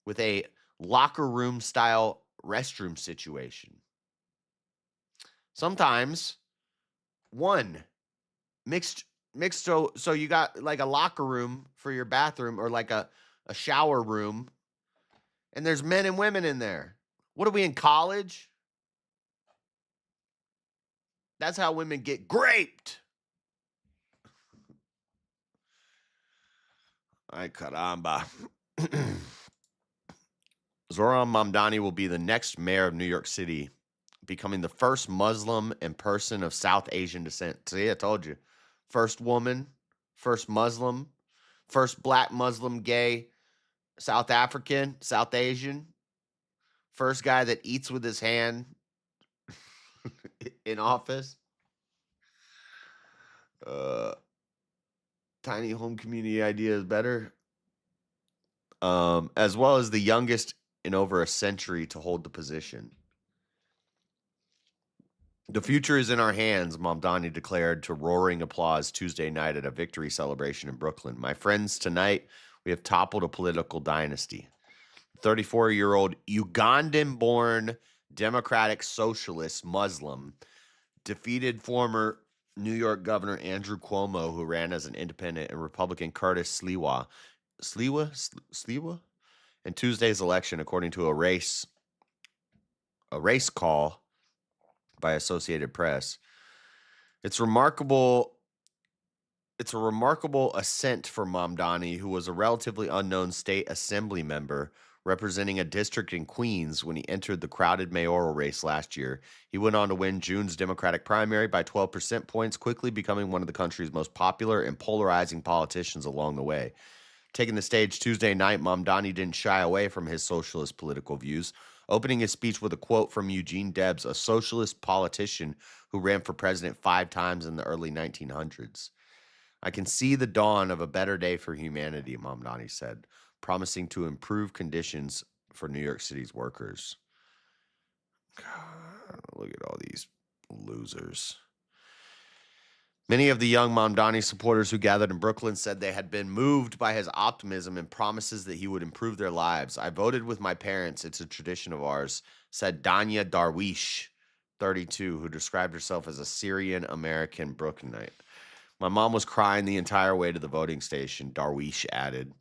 with a locker room style restroom situation. Sometimes 1 mixed so you got like a locker room for your bathroom or like a shower room, and there's men and women in there. What are we, in college? That's how women get graped. Ay, caramba. Zoran Mamdani will be the next mayor of New York City, becoming the first Muslim and person of South Asian descent. See, I told you. First woman, first Muslim, first black Muslim, gay, South African, South Asian, first guy that eats with his hand in office. Tiny home community idea is better. As well as the youngest in over a century to hold the position. The future is in our hands, Mamdani declared to roaring applause Tuesday night at a victory celebration in Brooklyn. My friends, tonight we have toppled a political dynasty. 34-year-old Ugandan-born Democratic Socialist Muslim defeated former New York Governor Andrew Cuomo, who ran as an independent, and Republican Curtis Sliwa in Tuesday's election, according to a race call by Associated Press. It's a remarkable ascent for Mamdani, who was a relatively unknown state assembly member representing a district in Queens when he entered the crowded mayoral race last year. He went on to win June's Democratic primary by 12 percentage points, quickly becoming one of the country's most popular and polarizing politicians along the way. Taking the stage Tuesday night, Mamdani didn't shy away from his socialist political views, opening his speech with a quote from Eugene Debs, a socialist politician who ran for president 5 times in the early 1900s. I can see the dawn of a better day for humanity, Mamdani said, promising to improve conditions for New York City's workers. God, look at all these losers. Many of the young Mamdani supporters who gathered in Brooklyn said they had been moved by his optimism and promises that he would improve their lives. I voted with my parents. It's a tradition of ours, said Danya Darwish, 32, who described herself as a Syrian-American Brooklynite. My mom was crying the entire way to the voting station, Darwish added.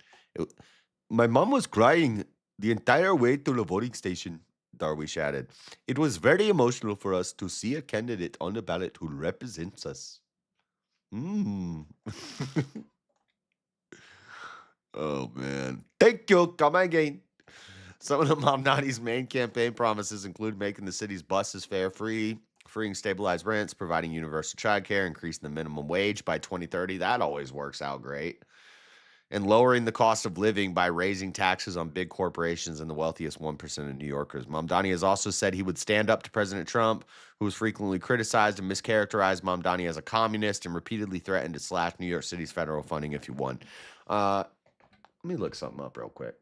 My mom was crying the entire way to the voting station, Darwish added. It was very emotional for us to see a candidate on the ballot who represents us. Oh, man. Thank you. Come again. Some of the Mamdani's main campaign promises include making the city's buses fare-free, freeing stabilized rents, providing universal childcare, increasing the minimum wage by 2030. That always works out great. And lowering the cost of living by raising taxes on big corporations and the wealthiest 1% of New Yorkers. Mamdani has also said he would stand up to President Trump, who was frequently criticized and mischaracterized Mamdani as a communist and repeatedly threatened to slash New York City's federal funding if he won. Let me look something up real quick.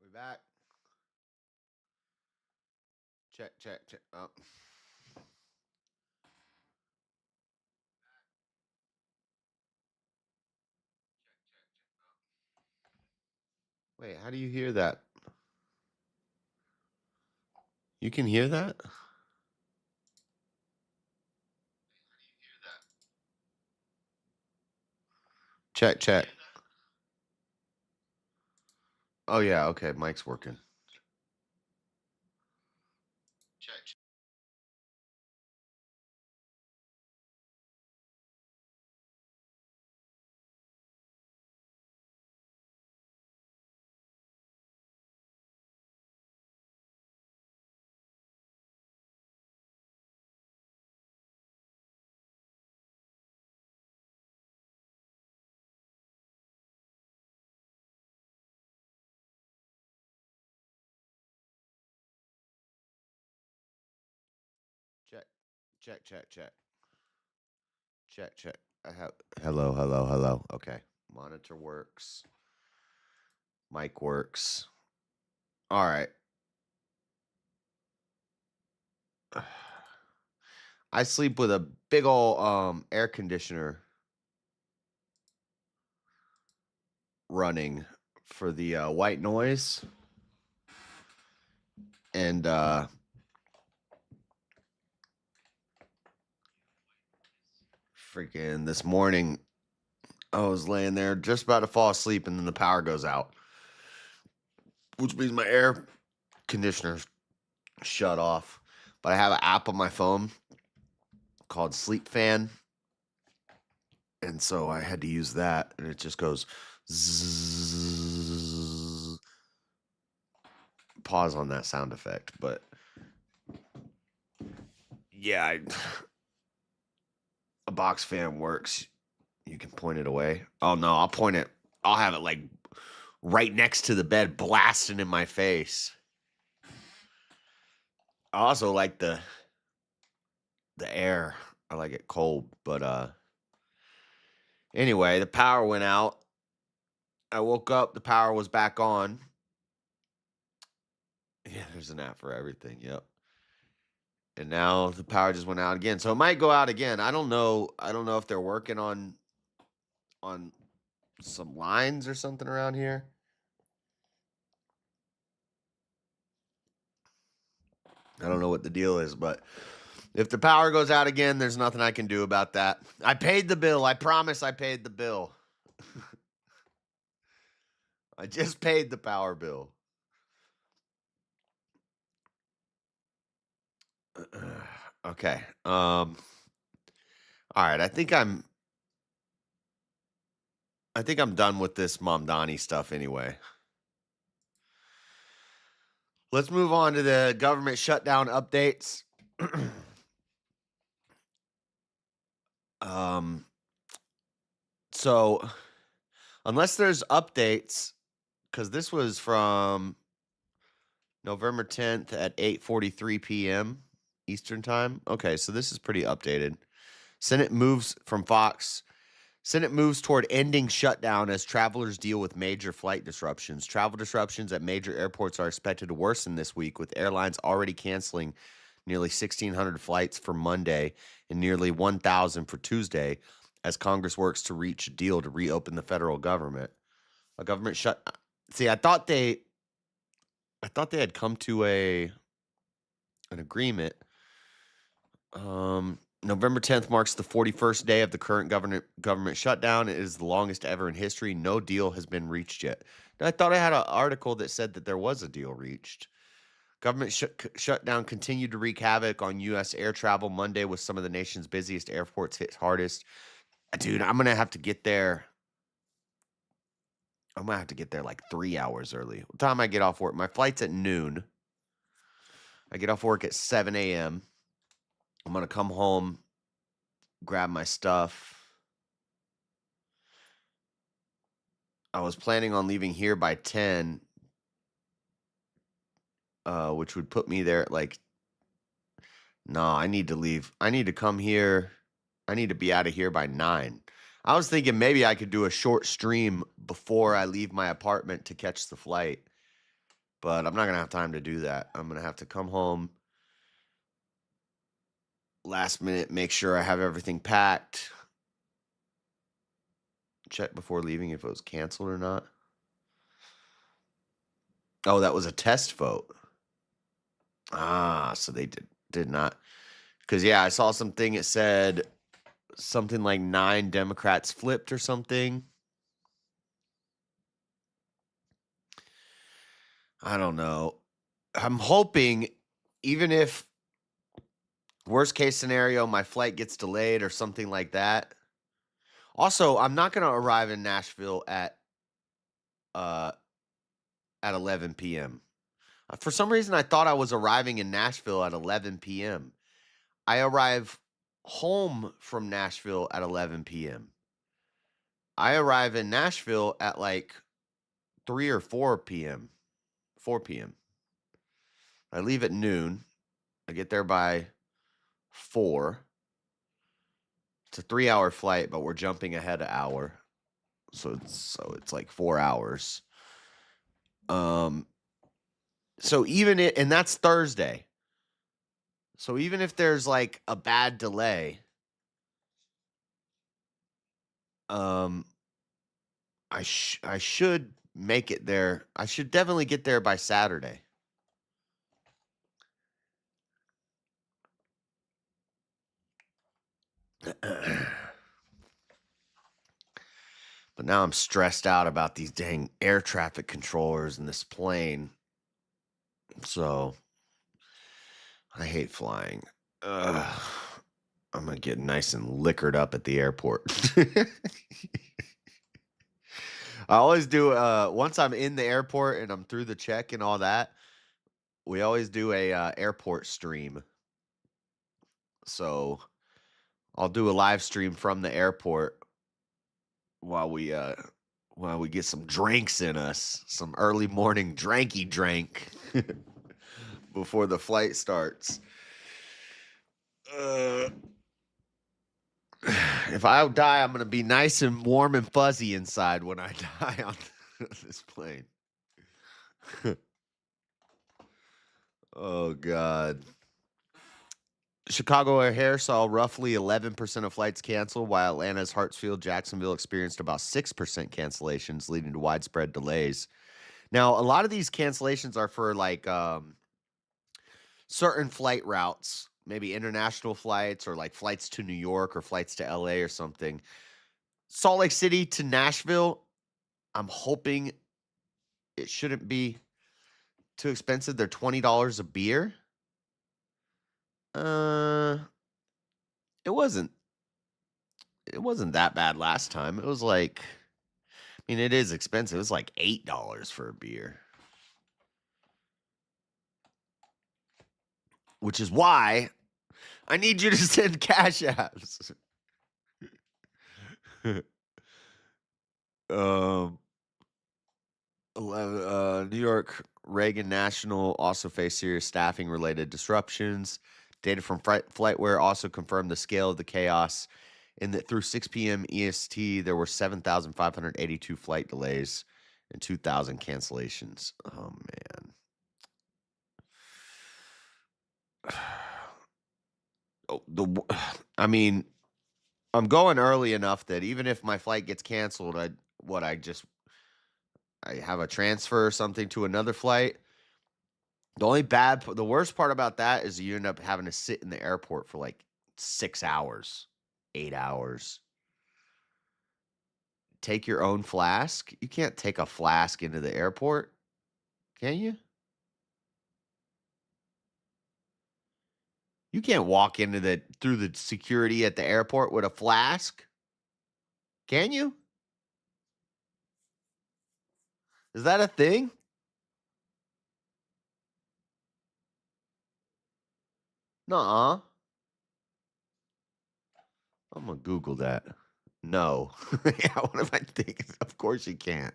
We back. Check. Oh. Wait, how do you hear that? You can hear that? Check. Oh, yeah, okay, mic's working. Check. Check. Hello. Okay. Monitor works. Mic works. All right. I sleep with a big old air conditioner running for the white noise. And freaking this morning, I was laying there just about to fall asleep, and then the power goes out, which means my air conditioner's shut off. But I have an app on my phone called Sleep Fan, and so I had to use that, and it just goes zzz. Pause on that sound effect, but yeah, a box fan works. You can point it away. Oh no, I'll point it. I'll have it like right next to the bed, blasting in my face. I also like the air. I like it cold, but anyway, the power went out. I woke up, the power was back on. Yeah, there's an app for everything. Yep. And now the power just went out again. So it might go out again. I don't know. I don't know if they're working on some lines or something around here. I don't know what the deal is, but if the power goes out again, there's nothing I can do about that. I paid the bill. I promise I paid the bill. I just paid the power bill. Okay. All right. I think I'm done with this Mamdani stuff anyway. Let's move on to the government shutdown updates. So unless there's updates, because this was from November 10th at 8:43 p.m. Eastern time. Okay, so this is pretty updated. Senate moves from Fox. Senate moves toward ending shutdown as travelers deal with major flight disruptions. Travel disruptions at major airports are expected to worsen this week, with airlines already canceling nearly 1,600 flights for Monday and nearly 1,000 for Tuesday, as Congress works to reach a deal to reopen the federal government. A government shut. See, I thought they had come to an agreement. November 10th marks the 41st day of the current government shutdown. It is the longest ever in history. No deal has been reached yet. Now, I thought I had an article that said that there was a deal reached. Government shutdown continued to wreak havoc on U.S. air travel Monday, with some of the nation's busiest airports hit hardest. Dude, I'm going to have to get there. I'm going to have to get there like 3 hours early. What time I get off work? My flight's at noon. I get off work at 7 a.m. I'm going to come home, grab my stuff. I was planning on leaving here by 10, which would put me there at like, no, I need to leave. I need to come here. I need to be out of here by 9. I was thinking maybe I could do a short stream before I leave my apartment to catch the flight, but I'm not going to have time to do that. I'm going to have to come home last minute, make sure I have everything packed, check before leaving if it was canceled or not. Oh, that was a test vote. So they did not. Because, yeah, I saw something, it said something like 9 Democrats flipped or something. I don't know. I'm hoping, even if worst case scenario, my flight gets delayed or something like that. Also, I'm not going to arrive in Nashville at 11 p.m. For some reason, I thought I was arriving in Nashville at 11 p.m. I arrive home from Nashville at 11 p.m. I arrive in Nashville at like 3 or 4 p.m. 4 p.m. I leave at noon. I get there by 4. It's a 3-hour flight, but we're jumping ahead an hour. So it's like 4 hours. So even it, and that's Thursday. So even if there's like a bad delay, I should make it there. I should definitely get there by Saturday. But now I'm stressed out about these dang air traffic controllers and this plane. So I hate flying. I'm going to get nice and liquored up at the airport. I always do, once I'm in the airport and I'm through the check and all that, we always do a airport stream. So I'll do a live stream from the airport while we get some drinks in us, some early morning dranky drank before the flight starts. If I die, I'm gonna be nice and warm and fuzzy inside when I die on this plane. Oh God. Chicago O'Hare saw roughly 11% of flights canceled, while Atlanta's Hartsfield Jacksonville experienced about 6% cancellations, leading to widespread delays. Now, a lot of these cancellations are for like certain flight routes, maybe international flights or like flights to New York or flights to LA or something. Salt Lake City to Nashville, I'm hoping it shouldn't be too expensive. They're $20 a beer. It wasn't that bad last time. It was like, I mean, it is expensive. It was like $8 for a beer. Which is why I need you to send cash apps. New York Reagan National also faced serious staffing related disruptions. Data from FlightWare also confirmed the scale of the chaos in that through 6 p.m. EST, there were 7,582 flight delays and 2,000 cancellations. Oh, man. I mean, I'm going early enough that even if my flight gets canceled, I have a transfer or something to another flight. The worst part about that is you end up having to sit in the airport for like 6 hours, 8 hours. Take your own flask. You can't take a flask into the airport, can you? You can't walk through the security at the airport with a flask, can you? Is that a thing? Nuh-uh. I'm gonna Google that. No. Yeah, what if I think? Of course you can't.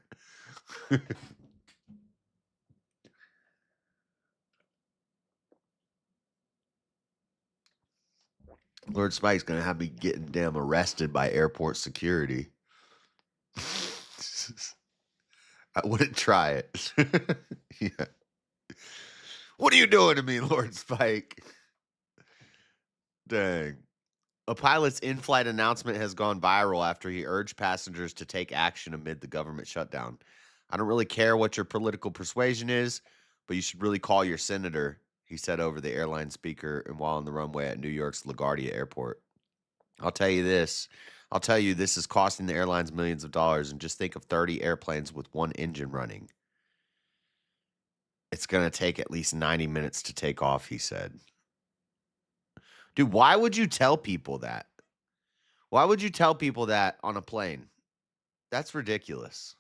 Lord Spike's gonna have me getting damn arrested by airport security. I wouldn't try it. Yeah. What are you doing to me, Lord Spike? Dang. A pilot's in-flight announcement has gone viral after he urged passengers to take action amid the government shutdown. I don't really care what your political persuasion is, but you should really call your senator, he said over the airline speaker and while on the runway at New York's LaGuardia Airport. I'll tell you this is costing the airlines millions of dollars, and just think of 30 airplanes with one engine running. It's going to take at least 90 minutes to take off, he said. Dude, why would you tell people that? Why would you tell people that on a plane? That's ridiculous.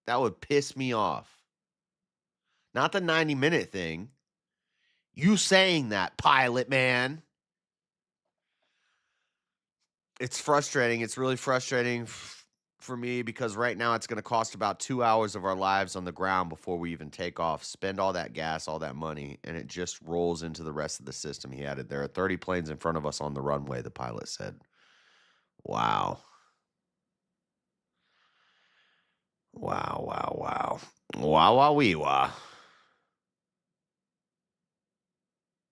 That would piss me off. Not the 90-minute thing. You saying that, pilot man. It's frustrating. It's really frustrating for me because right now it's going to cost about 2 hours of our lives on the ground before we even take off, spend all that gas, all that money, and it just rolls into the rest of the system. He added, there are 30 planes in front of us on the runway, the pilot said. Wow. Wow, wow, wow. Wow, wow, wee, wah.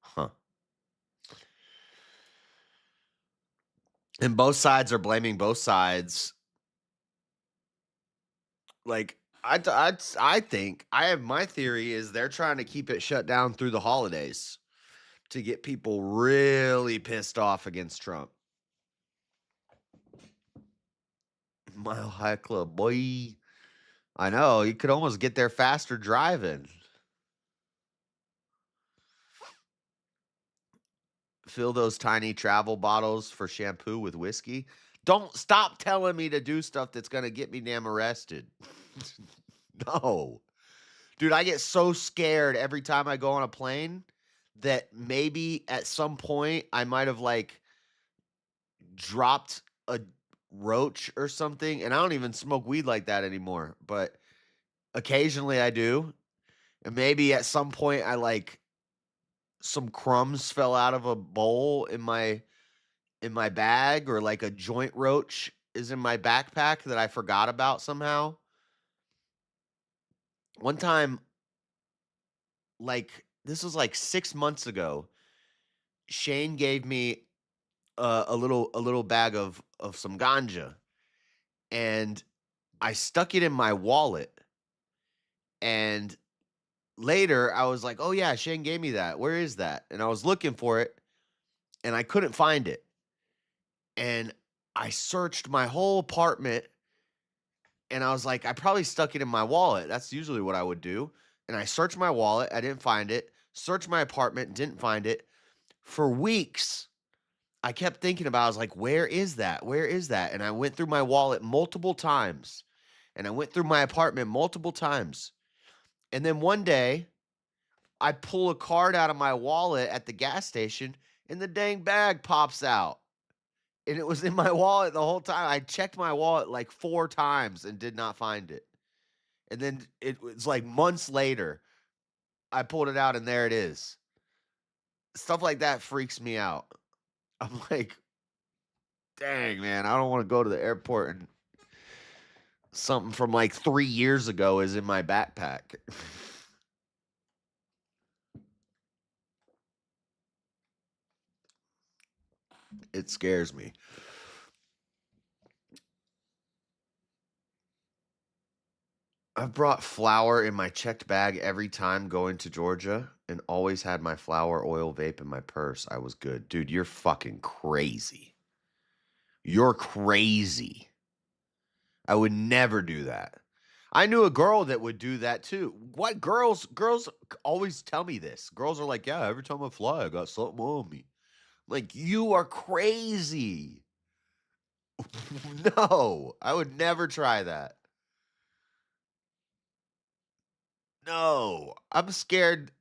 Huh. And both sides are blaming both sides Like, I think my theory is they're trying to keep it shut down through the holidays to get people really pissed off against Trump. Mile High Club, boy. I know, you could almost get there faster driving. Fill those tiny travel bottles for shampoo with whiskey. Don't stop telling me to do stuff that's going to get me damn arrested. No. Dude, I get so scared every time I go on a plane that maybe at some point I might have like dropped a roach or something. And I don't even smoke weed like that anymore, but occasionally I do. And maybe at some point I like some crumbs fell out of a bowl in my bag, or like a joint roach is in my backpack that I forgot about somehow. One time, like this was like 6 months ago, Shane gave me a little bag of some ganja, and I stuck it in my wallet. And later I was like, oh yeah, Shane gave me that. Where is that? And I was looking for it and I couldn't find it. And I searched my whole apartment and I was like, I probably stuck it in my wallet. That's usually what I would do. And I searched my wallet. I didn't find it. Searched my apartment. Didn't find it. For weeks, I kept thinking about it. I was like, where is that? Where is that? And I went through my wallet multiple times. And I went through my apartment multiple times. And then one day, I pull a card out of my wallet at the gas station and the dang bag pops out. And it was in my wallet the whole time. I checked my wallet like 4 times and did not find it. And then it was like months later, I pulled it out and there it is. Stuff like that freaks me out. I'm like, dang, man, I don't want to go to the airport and something from like 3 years ago is in my backpack. It scares me. I've brought flour in my checked bag every time going to Georgia and always had my flour oil vape in my purse. I was good. Dude, you're fucking crazy. You're crazy. I would never do that. I knew a girl that would do that too. What girls always tell me this. Girls are like, yeah, every time I fly, I got something on me. Like, you are crazy. No, I would never try that. No, I'm scared.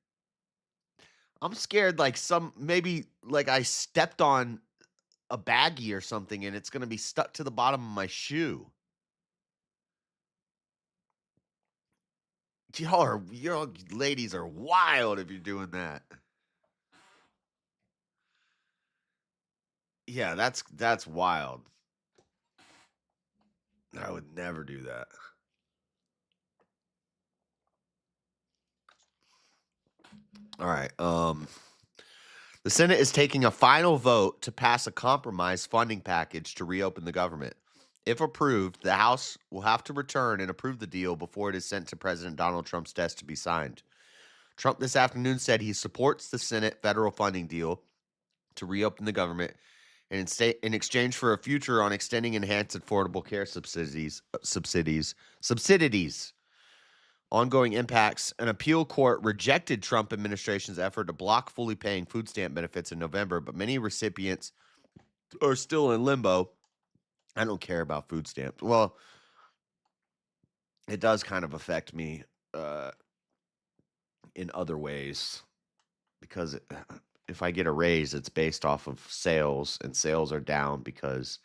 I'm scared like maybe like I stepped on a baggie or something and it's going to be stuck to the bottom of my shoe. Y'all ladies are wild if you're doing that. Yeah, that's wild. I would never do that. All right. The Senate is taking a final vote to pass a compromise funding package to reopen the government. If approved, the House will have to return and approve the deal before it is sent to President Donald Trump's desk to be signed. Trump this afternoon said he supports the Senate federal funding deal to reopen the government and in exchange for a future on extending enhanced affordable care subsidies. Ongoing impacts. An appeal court rejected Trump administration's effort to block fully paying food stamp benefits in November, but many recipients are still in limbo. I don't care about food stamps. Well, it does kind of affect me in other ways because if I get a raise, it's based off of sales, and sales are down because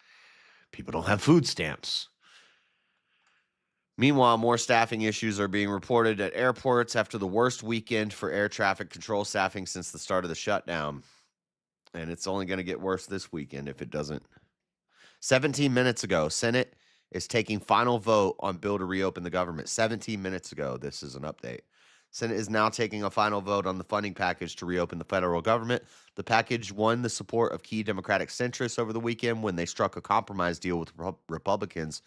people don't have food stamps. Meanwhile, more staffing issues are being reported at airports after the worst weekend for air traffic control staffing since the start of the shutdown. And it's only going to get worse this weekend if it doesn't. 17 minutes ago, Senate is taking final vote on bill to reopen the government. 17 minutes ago, this is an update. Senate is now taking a final vote on the funding package to reopen the federal government. The package won the support of key Democratic centrists over the weekend when they struck a compromise deal with Republicans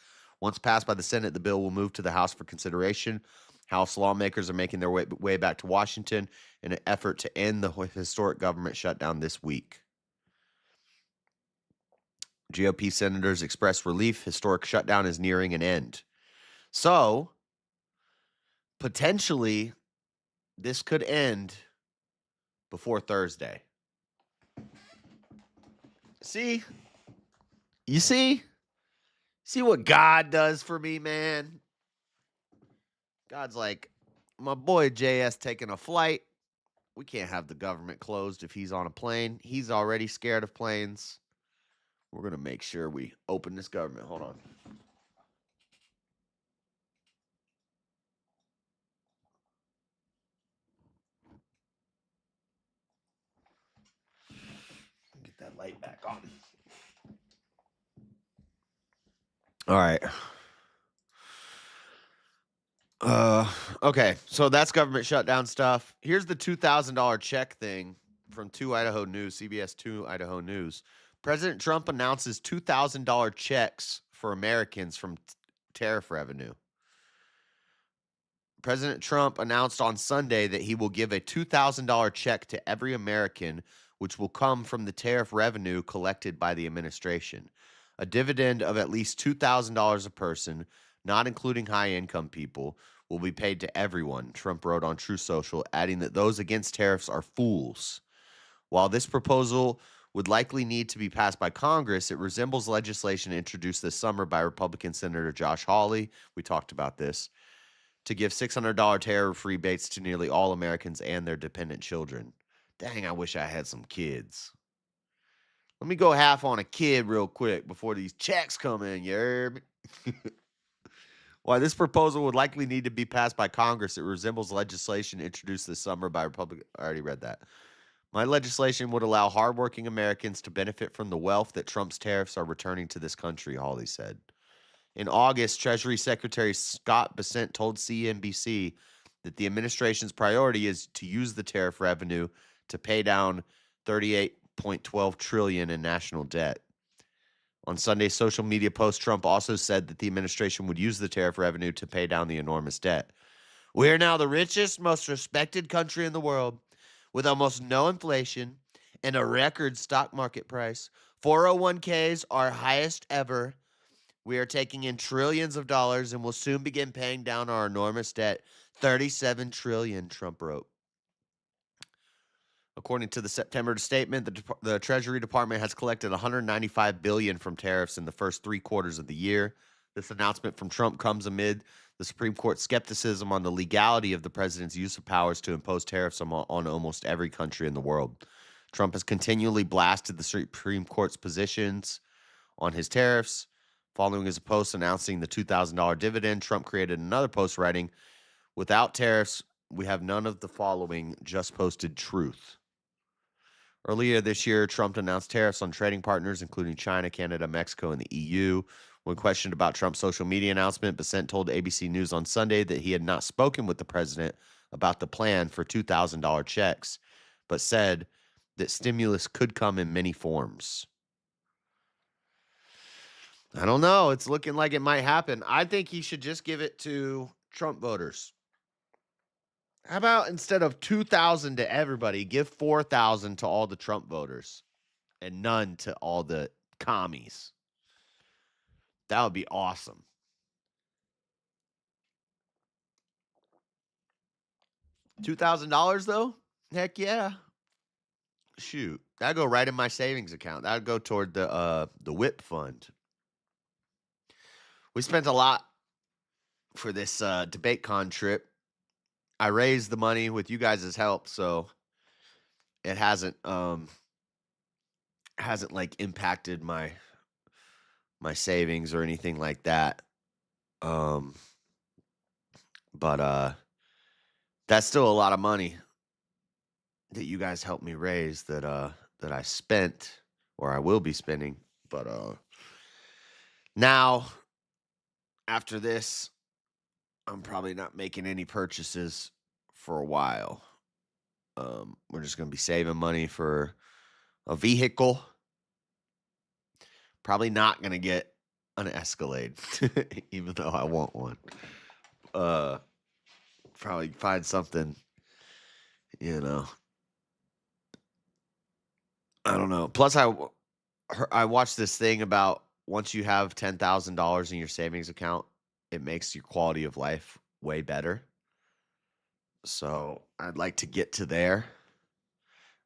Once passed by the Senate, the bill will move to the House for consideration. House lawmakers are making their way back to Washington in an effort to end the historic government shutdown this week. GOP senators expressed relief. Historic shutdown is nearing an end. So, potentially, this could end before Thursday. See? You see? See what God does for me, man? God's like, my boy JS taking a flight. We can't have the government closed if he's on a plane. He's already scared of planes. We're going to make sure we open this government. Hold on. Get that light back on. All right. Okay, so that's government shutdown stuff. Here's the $2,000 check thing from 2 Idaho News, CBS 2 Idaho News. President Trump announces $2,000 checks for Americans from tariff revenue. President Trump announced on Sunday that he will give a $2,000 check to every American, which will come from the tariff revenue collected by the administration. A dividend of at least $2,000 a person, not including high-income people, will be paid to everyone, Trump wrote on Truth Social, adding that those against tariffs are fools. While this proposal would likely need to be passed by Congress, it resembles legislation introduced this summer by Republican Senator Josh Hawley, we talked about this, to give $600 tariff rebates to nearly all Americans and their dependent children. Dang, I wish I had some kids. Let me go half on a kid real quick before these checks come in, you heard me? While this proposal would likely need to be passed by Congress, it resembles legislation introduced this summer by Republicans. I already read that. My legislation would allow hardworking Americans to benefit from the wealth that Trump's tariffs are returning to this country, Hawley said. In August, Treasury Secretary Scott Bessent told CNBC that the administration's priority is to use the tariff revenue to pay down $38.12 trillion in national debt. On Sunday's social media post, Trump also said that the administration would use the tariff revenue to pay down the enormous debt. We are now the richest, most respected country in the world, with almost no inflation and a record stock market price. 401ks are highest ever. We are taking in trillions of dollars and will soon begin paying down our enormous debt. $37 trillion, Trump wrote. According to the September statement, the Treasury Department has collected $195 billion from tariffs in the first 3 quarters of the year. This announcement from Trump comes amid the Supreme Court's skepticism on the legality of the president's use of powers to impose tariffs on almost every country in the world. Trump has continually blasted the Supreme Court's positions on his tariffs. Following his post announcing the $2,000 dividend, Trump created another post writing, "Without tariffs, we have none of the following, just posted truth." Earlier this year, Trump announced tariffs on trading partners, including China, Canada, Mexico, and the EU. When questioned about Trump's social media announcement, Bessent told ABC News on Sunday that he had not spoken with the president about the plan for $2,000 checks, but said that stimulus could come in many forms. I don't know. It's looking like it might happen. I think he should just give it to Trump voters. How about instead of 2,000 to everybody, give 4,000 to all the Trump voters and none to all the commies? That would be awesome. $2,000 though? Heck yeah. Shoot. That'd go right in my savings account. That'd go toward the WHIP fund. We spent a lot for this Debatecon trip. I raised the money with you guys' help, so it hasn't like impacted my savings or anything like that. But that's still a lot of money that you guys helped me raise that I spent, or I will be spending. But now after this, I'm probably not making any purchases for a while. We're just going to be saving money for a vehicle. Probably not going to get an Escalade, even though I want one. Probably find something, you know. I don't know. Plus, I watched this thing about once you have $10,000 in your savings account, it makes your quality of life way better. So I'd like to get to there.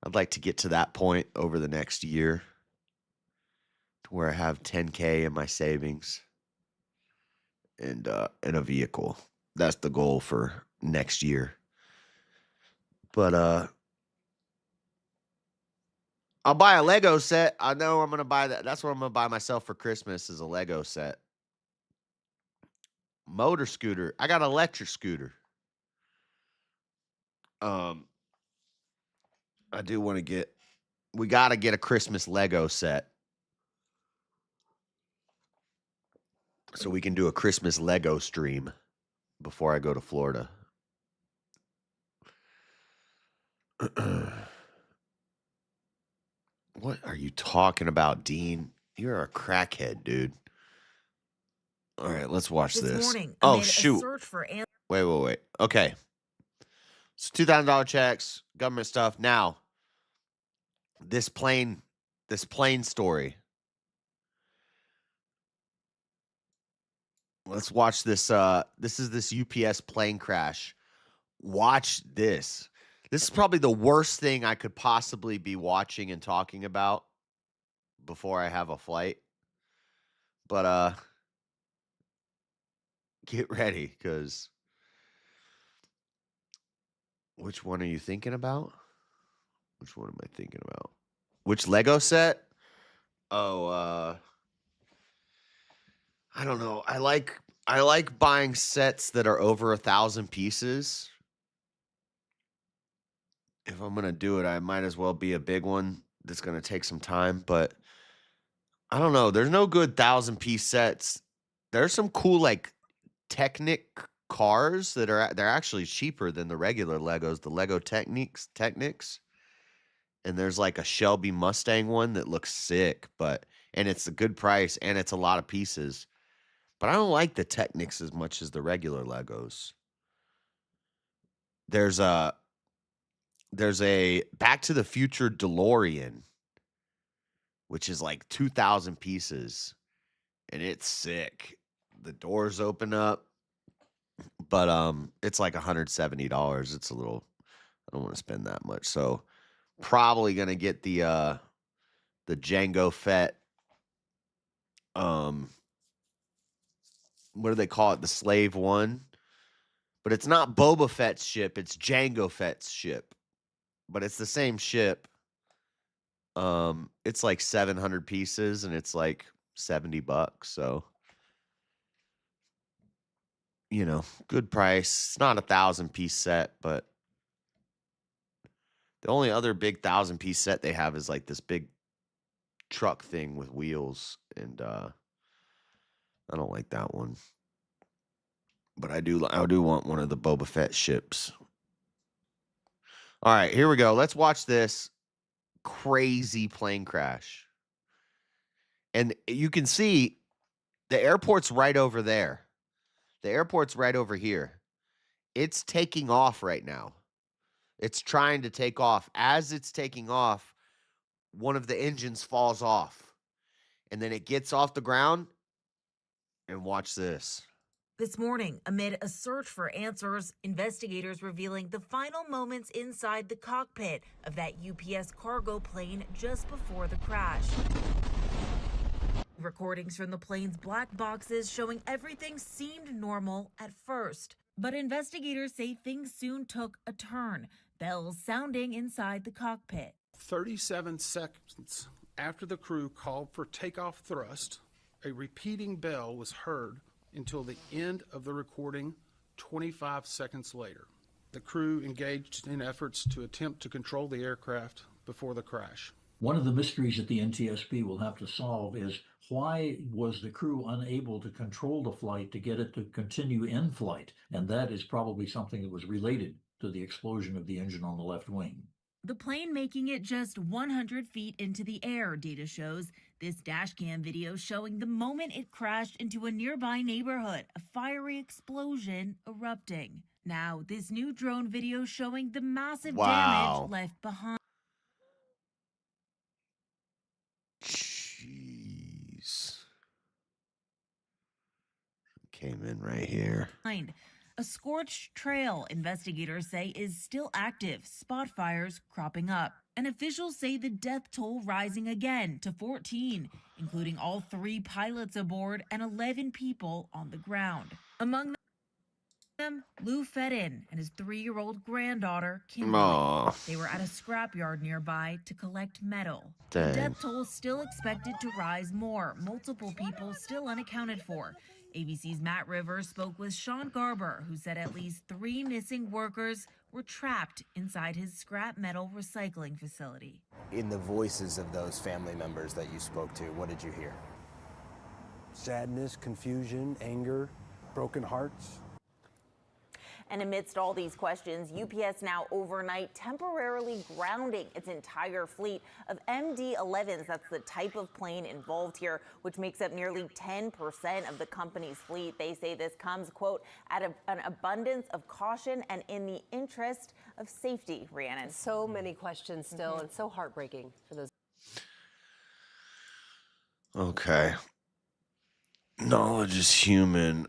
I'd like to get to that point over the next year to where I have $10K in my savings and a vehicle. That's the goal for next year. But I'll buy a Lego set. I know I'm gonna buy that. That's what I'm gonna buy myself for Christmas is a Lego set. Motor scooter. I got an electric scooter. I do want to get. We got to get a Christmas Lego set so we can do a Christmas Lego stream before I go to Florida. What are you talking about, Dean? You're a crackhead, dude. All right, let's watch this. Morning, oh, shoot. Wait. Okay. So $2,000 checks, government stuff. Now, this plane story. Let's watch this. This is this UPS plane crash. Watch this. This is probably the worst thing I could possibly be watching and talking about before I have a flight. But get ready, because which one are you thinking about? Which one am I thinking about? Which Lego set? Oh, I don't know. I like buying sets that are over 1,000 pieces. If I'm gonna do it, I might as well be a big one that's gonna take some time. But I don't know. There's no good 1,000-piece sets. There's some cool like Technic cars that they're actually cheaper than the regular Legos. The Lego Technics. And there's like a Shelby Mustang one that looks sick, and it's a good price and it's a lot of pieces. But I don't like the Technics as much as the regular Legos. There's a Back to the Future DeLorean, which is like 2,000 pieces, and it's sick. The doors open up, but it's like $170. It's a little. I don't want to spend that much, so probably gonna get the Jango Fett. What do they call it? The Slave One, but it's not Boba Fett's ship. It's Jango Fett's ship, but it's the same ship. It's like 700 pieces, and it's like $70. So, good price. It's not a 1,000-piece set, but the only other big 1,000-piece set they have is like this big truck thing with wheels, and I don't like that one. But I do want one of the Boba Fett ships. All right, here we go. Let's watch this crazy plane crash. And you can see the airport's right over there. The airport's right over here. It's taking off right now. It's trying to take off. As it's taking off, one of the engines falls off. And then it gets off the ground. And watch this. This morning, amid a search for answers, investigators revealing the final moments inside the cockpit of that UPS cargo plane just before the crash. Recordings from the plane's black boxes showing everything seemed normal at first. But investigators say things soon took a turn, bells sounding inside the cockpit. 37 seconds after the crew called for takeoff thrust, a repeating bell was heard until the end of the recording 25 seconds later. The crew engaged in efforts to attempt to control the aircraft before the crash. One of the mysteries that the NTSB will have to solve is why was the crew unable to control the flight to get it to continue in flight? And that is probably something that was related to the explosion of the engine on the left wing. The plane making it just 100 feet into the air, data shows. This dashcam video showing the moment it crashed into a nearby neighborhood, a fiery explosion erupting. Now, this new drone video showing the massive damage left behind. Jeez. Came in right here. A scorched trail, investigators say, is still active, spot fires cropping up. And officials say the death toll rising again to 14, including all 3 pilots aboard and 11 people on the ground. Among them, Lou Fedden and his 3-year-old granddaughter, Kimberly. Aww. They were at a scrapyard nearby to collect metal. Dang. The death toll still expected to rise more, multiple people still unaccounted for. ABC's Matt Rivers spoke with Sean Garber, who said at least 3 missing workers were trapped inside his scrap metal recycling facility. In the voices of those family members that you spoke to, what did you hear? Sadness, confusion, anger, broken hearts. And amidst all these questions, UPS now overnight temporarily grounding its entire fleet of MD-11s. That's the type of plane involved here, which makes up nearly 10% of the company's fleet. They say this comes, quote, out of an abundance of caution and in the interest of safety, Rhiannon. So many questions still, and so heartbreaking for those. Okay. Knowledge is human.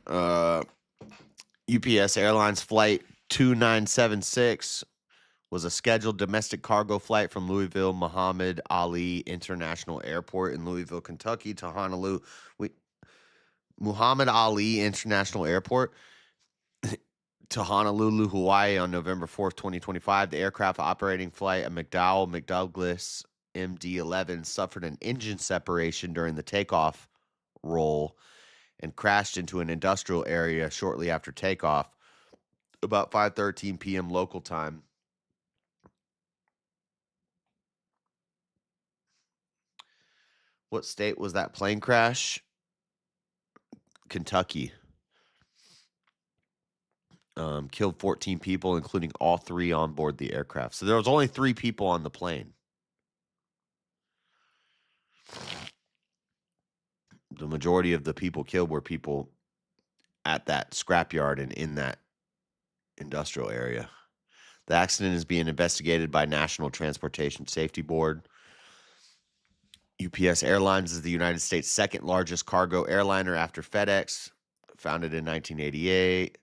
UPS Airlines Flight 2976 was a scheduled domestic cargo flight from Louisville Muhammad Ali International Airport in Louisville, Kentucky to Honolulu. Muhammad Ali International Airport to Honolulu, Hawaii on November 4th, 2025. The aircraft operating flight, a McDowell-McDouglas MD-11, suffered an engine separation during the takeoff roll and crashed into an industrial area shortly after takeoff, about 5:13 p.m. local time. What state was that plane crash? Kentucky. Killed 14 people, including all 3 on board the aircraft. So there was only 3 people on the plane. The majority of the people killed were people at that scrapyard and in that industrial area. The accident is being investigated by National Transportation Safety Board. UPS Airlines is the United States' second largest cargo airliner after FedEx, founded in 1988.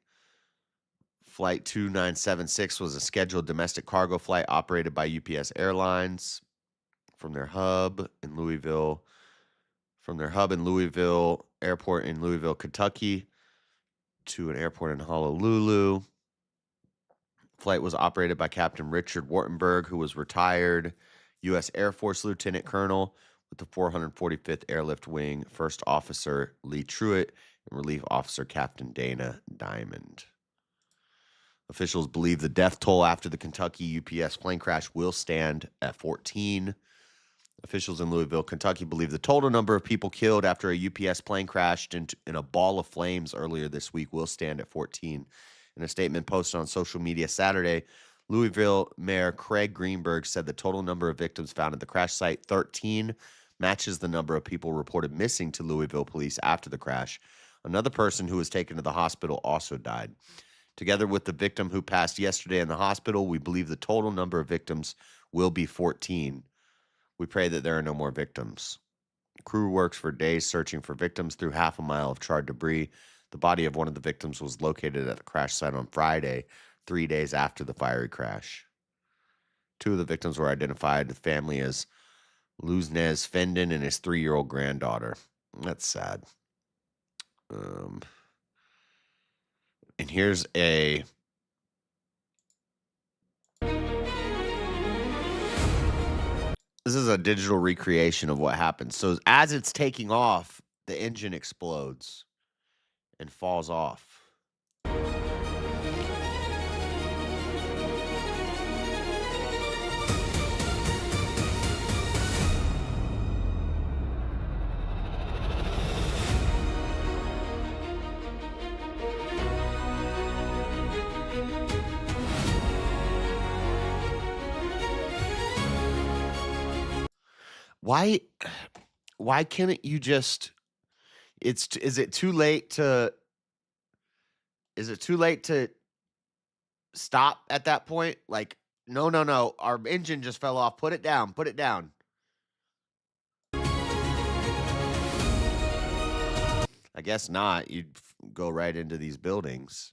Flight 2976 was a scheduled domestic cargo flight operated by UPS Airlines from their hub in Louisville Airport in Louisville, Kentucky, to an airport in Honolulu. Flight was operated by Captain Richard Wartenberg, who was retired U.S. Air Force Lieutenant Colonel with the 445th Airlift Wing, First Officer Lee Truitt, and Relief Officer Captain Dana Diamond. Officials believe the death toll after the Kentucky UPS plane crash will stand at 14. Officials in Louisville, Kentucky believe the total number of people killed after a UPS plane crashed in a ball of flames earlier this week will stand at 14. In a statement posted on social media Saturday, Louisville Mayor Craig Greenberg said the total number of victims found at the crash site, 13, matches the number of people reported missing to Louisville police after the crash. Another person who was taken to the hospital also died. Together with the victim who passed yesterday in the hospital, we believe the total number of victims will be 14. We pray that there are no more victims. Crew works for days searching for victims through half a mile of charred debris. The body of one of the victims was located at the crash site on Friday, 3 days after the fiery crash. 2 of the victims were identified, the family as Luznez Fendon and his 3-year-old granddaughter. That's sad. And here's a... This is a digital recreation of what happens. So as it's taking off, the engine explodes and falls off. Why can't you just? Is it too late to stop at that point? Like, no, our engine just fell off. Put it down. I guess not. You'd go right into these buildings.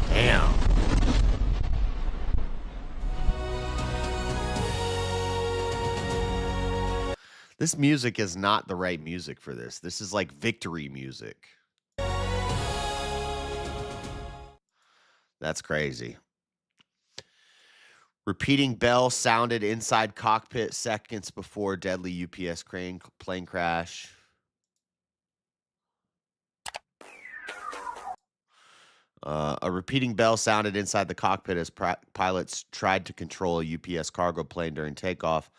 Damn. This music is not the right music for this. This is like victory music. That's crazy. Repeating bell sounded inside cockpit seconds before deadly UPS plane crash. A repeating bell sounded inside the cockpit as pilots tried to control a UPS cargo plane during takeoff.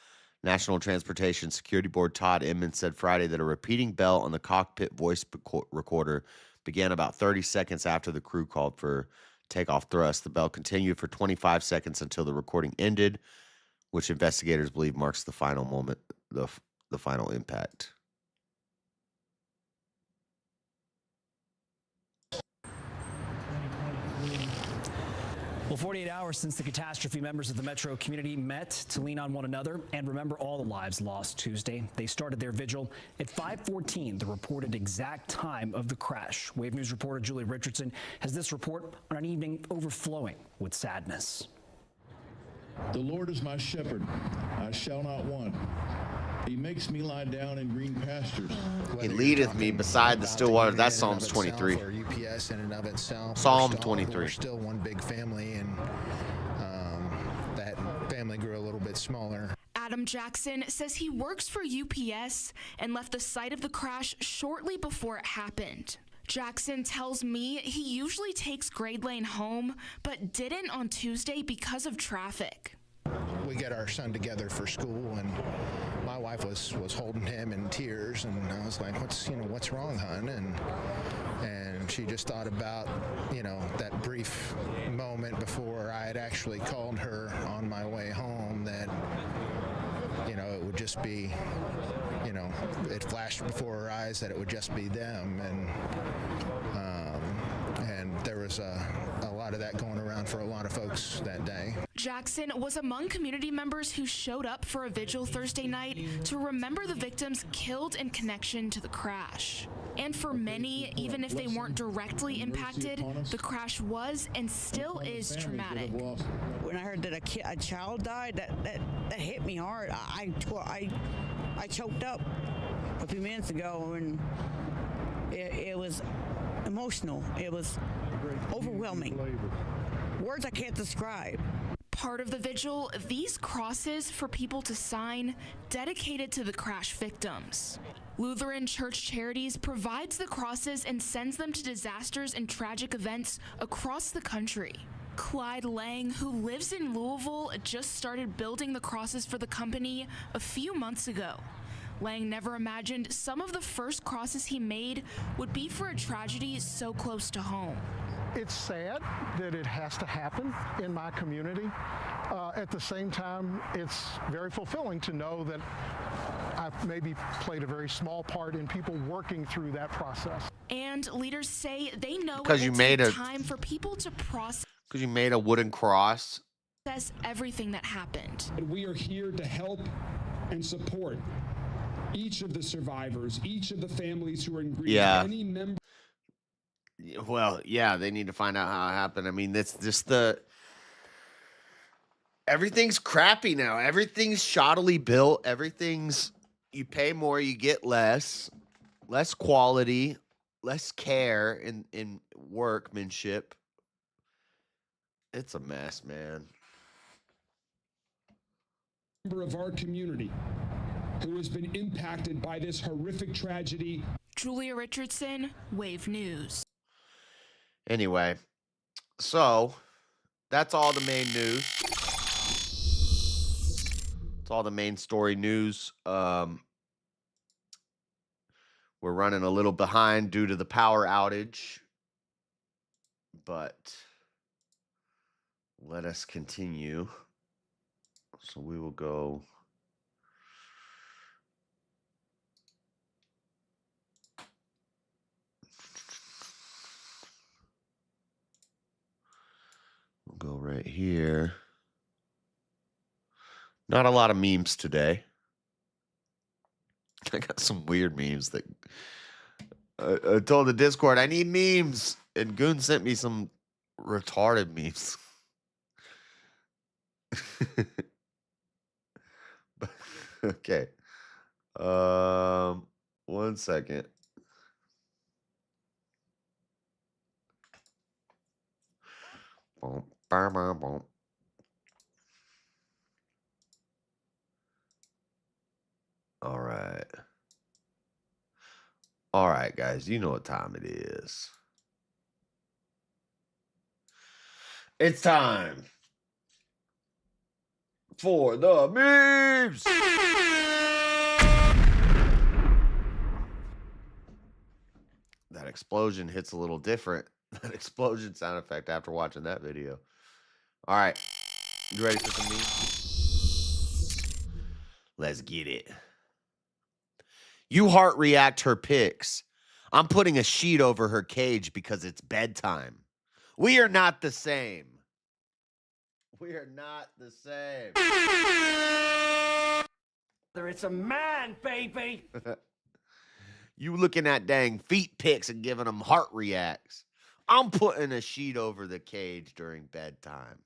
National Transportation Security Board Todd Inman said Friday that a repeating bell on the cockpit voice recorder began about 30 seconds after the crew called for takeoff thrust. The bell continued for 25 seconds until the recording ended, which investigators believe marks the final moment, the final impact. Well, 48 hours since the catastrophe, members of the Metro community met to lean on one another and remember all the lives lost Tuesday. They started their vigil at 5:14, the reported exact time of the crash. Wave News reporter Julie Richardson has this report on an evening overflowing with sadness. The Lord is my shepherd, I shall not want. He makes me lie down in green pastures. He leadeth me beside the still waters. That's Psalms 23. Or UPS in and of itself. Psalm 23. We're still one big family, and that family grew a little bit smaller. Adam Jackson says he works for UPS and left the site of the crash shortly before it happened. Jackson tells me he usually takes Grade Lane home, but didn't on Tuesday because of traffic. We get our son together for school, and my wife was holding him in tears, and I was like, what's wrong, hon? And she just thought about, that brief moment before I had actually called her on my way home that, it would just be, it flashed before her eyes that it would just be them, and there was a lot of that going around for a lot of folks that day. Jackson was among community members who showed up for a vigil Thursday night to remember the victims killed in connection to the crash. And for many, even if they weren't directly impacted, the crash was and still is traumatic. When I heard that a child died, that hit me hard. I choked up a few minutes ago, and it was emotional. It was overwhelming. Words I can't describe. Part of the vigil, these crosses for people to sign dedicated to the crash victims. Lutheran Church Charities provides the crosses and sends them to disasters and tragic events across the country. Clyde Lang, who lives in Louisville, just started building the crosses for the company a few months ago. Lang never imagined some of the first crosses he made would be for a tragedy so close to home. It's sad that it has to happen in my community. At the same time, it's very fulfilling to know that I've maybe played a very small part in people working through that process. And leaders say they know because you made time for people to process. Because you made a wooden cross. Everything that happened. We are here to help and support each of the survivors, each of the families who are in grief. Yeah. Any member. Well, yeah, they need to find out how it happened. I mean, that's just everything's crappy now. Everything's shoddily built. Everything's, you pay more, you get less quality, less care in workmanship. It's a mess, man. Member of our community who has been impacted by this horrific tragedy. Julia Richardson, Wave News. Anyway, so that's all the main news. It's all the main story news. We're running a little behind due to the power outage, but let us continue. So we will go. We'll go right here. Not a lot of memes today. I got some weird memes that I told the Discord I need memes, and Goon sent me some retarded memes. Okay. 1 second. Boom, bam, bam, boom. All right. All right, guys. You know what time it is. It's time for the memes. That explosion hits a little different. That explosion sound effect after watching that video. All right. You ready for some memes? Let's get it. You heart react her pics. I'm putting a sheet over her cage because it's bedtime. We are not the same. We are not the same. It's a man, baby. You looking at dang feet pics and giving them heart reacts. I'm putting a sheet over the cage during bedtime.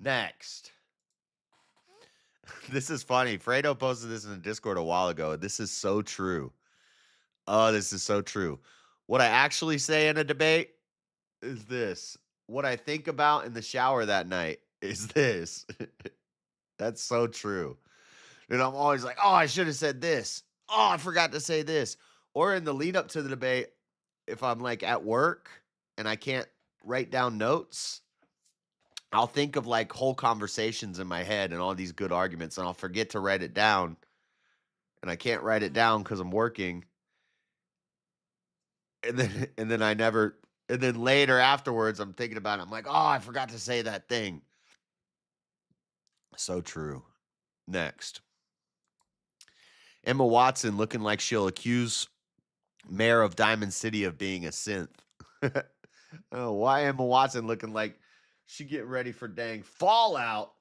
Next. This is funny. Fredo posted this in the Discord a while ago. This is so true. Oh, this is so true. What I actually say in a debate is this. What I think about in the shower that night is this. That's so true. And I'm always like, oh, I should have said this. Oh, I forgot to say this. Or in the lead up to the debate, if I'm like at work and I can't write down notes, I'll think of like whole conversations in my head and all these good arguments, and I'll forget to write it down. And I can't write it down because I'm working. And then later afterwards, I'm thinking about it. I'm like, oh, I forgot to say that thing. So true. Next. Emma Watson looking like she'll accuse mayor of Diamond City of being a synth. Oh, why Emma Watson looking like she getting ready for dang Fallout?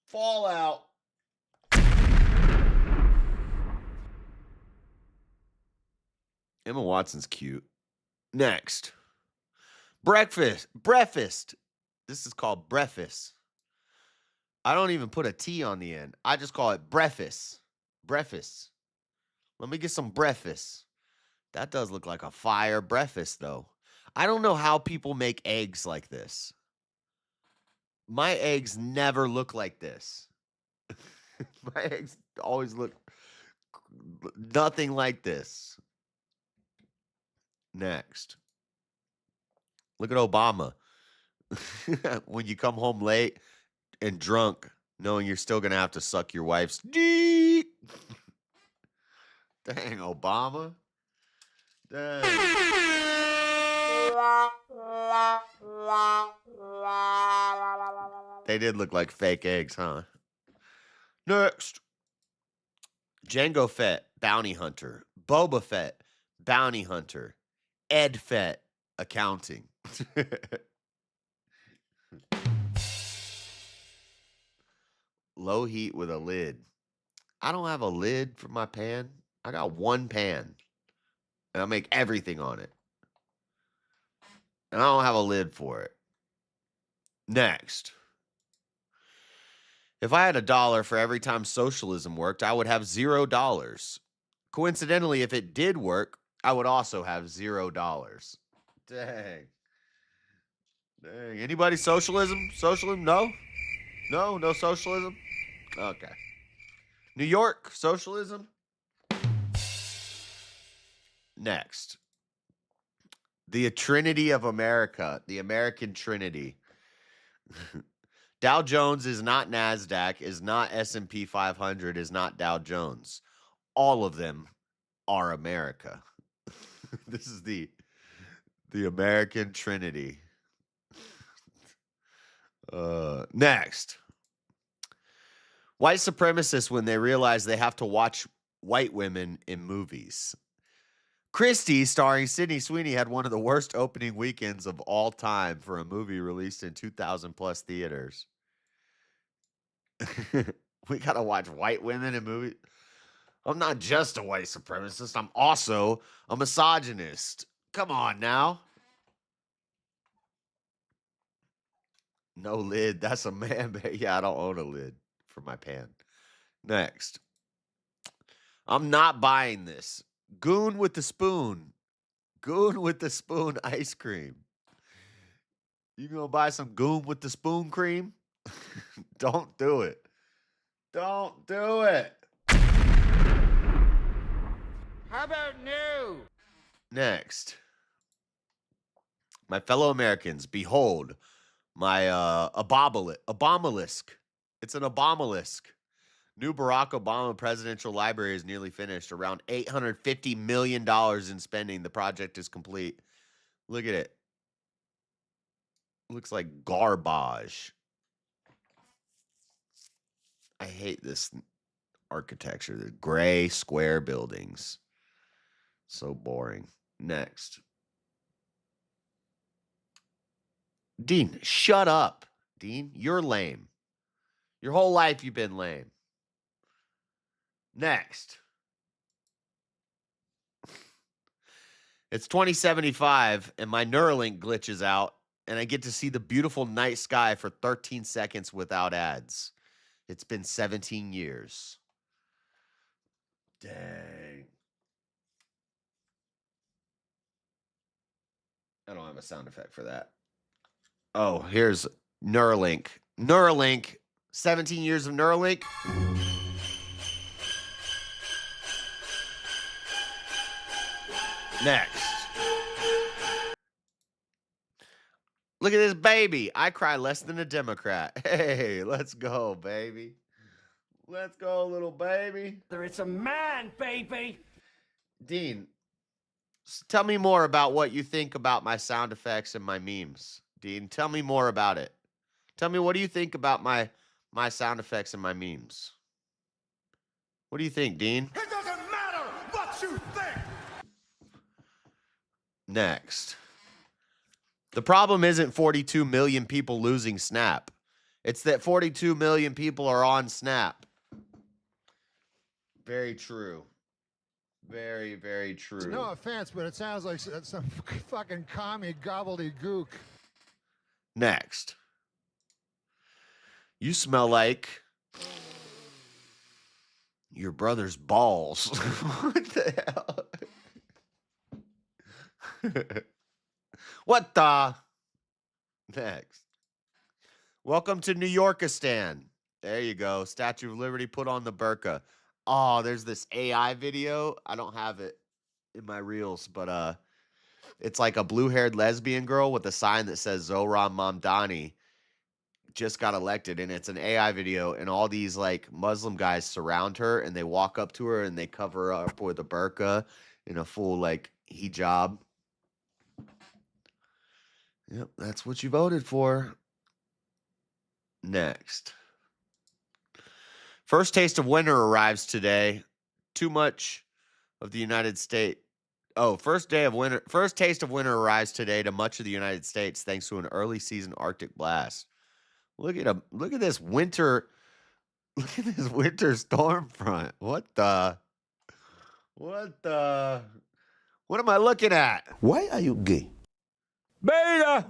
Fallout. Emma Watson's cute. Next. Breakfast. This is called breakfast. I don't even put a T on the end. I just call it breakfast. Breakfast. Let me get some breakfast. That does look like a fire breakfast, though. I don't know how people make eggs like this. My eggs never look like this. My eggs always look nothing like this. Next. Look at Obama. When you come home late and drunk, knowing you're still going to have to suck your wife's dick. Dang, Obama. Dang. They did look like fake eggs, huh? Next. Jango Fett, bounty hunter. Boba Fett, bounty hunter. Ed Fett, accounting. Low heat with a lid. I don't have a lid for my pan. I got one pan. And I make everything on it. And I don't have a lid for it. Next. If I had $1 for every time socialism worked, I would have $0. Coincidentally, if it did work, I would also have $0. Dang. Dang. Anybody socialism? Socialism? No? No socialism? Okay. New York, socialism? Next. The Trinity of America. The American Trinity. Dow Jones is not NASDAQ, is not S&P 500, is not Dow Jones. All of them are America. This is the American Trinity. Next. White supremacists when they realize they have to watch white women in movies. Christie, starring Sydney Sweeney, had one of the worst opening weekends of all time for a movie released in 2,000 plus theaters. We gotta watch white women in movies. I'm not just a white supremacist. I'm also a misogynist. Come on now. No lid. That's a man. Yeah, I don't own a lid for my pan. Next. I'm not buying this. Goon with the spoon. Goon with the spoon ice cream. You gonna buy some goon with the spoon cream? Don't do it. Don't do it. How about no? Next. My fellow Americans, behold my obelisk. It's an obelisk. New Barack Obama Presidential Library is nearly finished. Around $850 million in spending. The project is complete. Look at it. Looks like garbage. I hate this architecture. The gray square buildings. So boring. Next. Dean, shut up. Dean, you're lame. Your whole life you've been lame. Next. It's 2075 and my Neuralink glitches out and I get to see the beautiful night sky for 13 seconds without ads. It's been 17 years. Dang. I don't have a sound effect for that. Oh, here's Neuralink. Neuralink. 17 years of Neuralink. Next. Look at this baby. I cry less than a Democrat. Hey, let's go, baby. Let's go, little baby. It's a man, baby. Dean, tell me more about what you think about my sound effects and my memes. Dean, tell me more about it. Tell me, what do you think about my sound effects and my memes? What do you think, Dean? It doesn't matter what you think. Next. The problem isn't 42 million people losing Snap. It's that 42 million people are on Snap. Very true. Very, very true. No offense, but it sounds like some fucking commie gobbledygook. Next. You smell like your brother's balls. What the hell? What the? Next. Welcome to New Yorkistan. There you go. Statue of Liberty, put on the burqa. Oh, there's this AI video. I don't have it in my reels, but it's like a blue-haired lesbian girl with a sign that says Zohran Mamdani just got elected, and it's an AI video, and all these like Muslim guys surround her, and they walk up to her, and they cover her up with a burqa in a full like hijab. Yep, that's what you voted for. Next. First taste of winter arrives today. Too much of the United States. Oh, first taste of winter arrives today to much of the United States thanks to an early season Arctic blast. Look at this winter. Look at this winter storm front. What am I looking at? Why are you gay? Beta.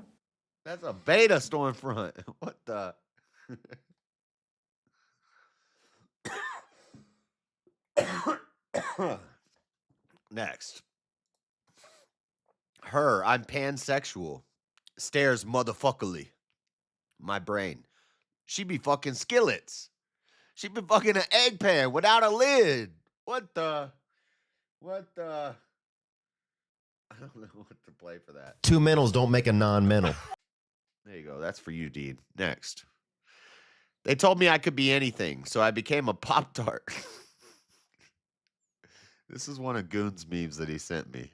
That's a beta storm front. What the? Next. I'm pansexual. Stares motherfuckerly. My brain. She be fucking skillets. She be fucking an egg pan without a lid. What the? I don't know what to play for that. Two mentals don't make a non-mental. There you go. That's for you, Dean. Next. They told me I could be anything, so I became a Pop-Tart. This is one of Goon's memes that he sent me.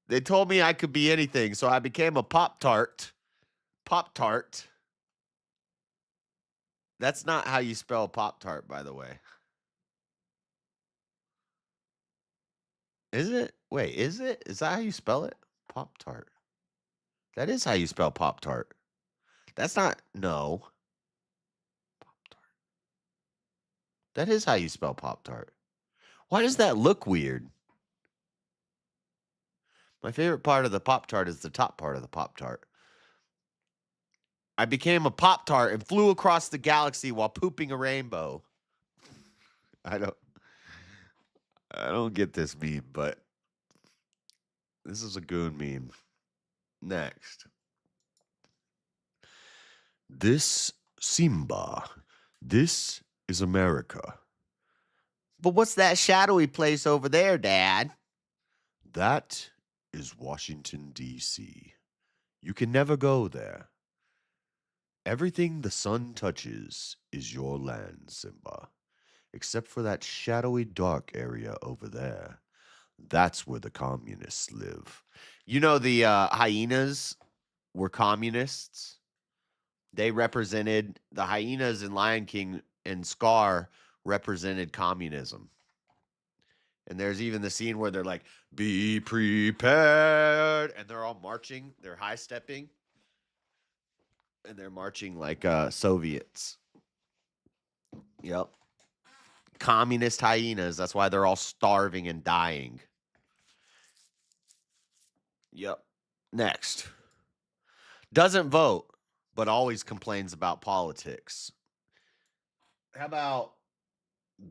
They told me I could be anything, so I became a Pop-Tart. Pop-Tart. That's not how you spell Pop-Tart, by the way. Is it? Wait, is it? Is that how you spell it? Pop-Tart. That is how you spell Pop-Tart. That's not, no. Pop-Tart. That is how you spell Pop-Tart. Why does that look weird? My favorite part of the Pop-Tart is the top part of the Pop-Tart. I became a Pop-Tart and flew across the galaxy while pooping a rainbow. I don't get this meme, but this is a Goon meme. Next. This Simba. This is America. But what's that shadowy place over there, Dad? That is Washington, D.C. You can never go there. Everything the sun touches is your land, Simba. Except for that shadowy dark area over there. That's where the communists live. You know, the hyenas were communists. They represented, the hyenas in Lion King and Scar represented communism. And there's even the scene where they're like, be prepared. And they're all marching. They're high-stepping. And they're marching like Soviets. Yep. Communist hyenas. That's why they're all starving and dying. Yep. Next. Doesn't vote, but always complains about politics. How about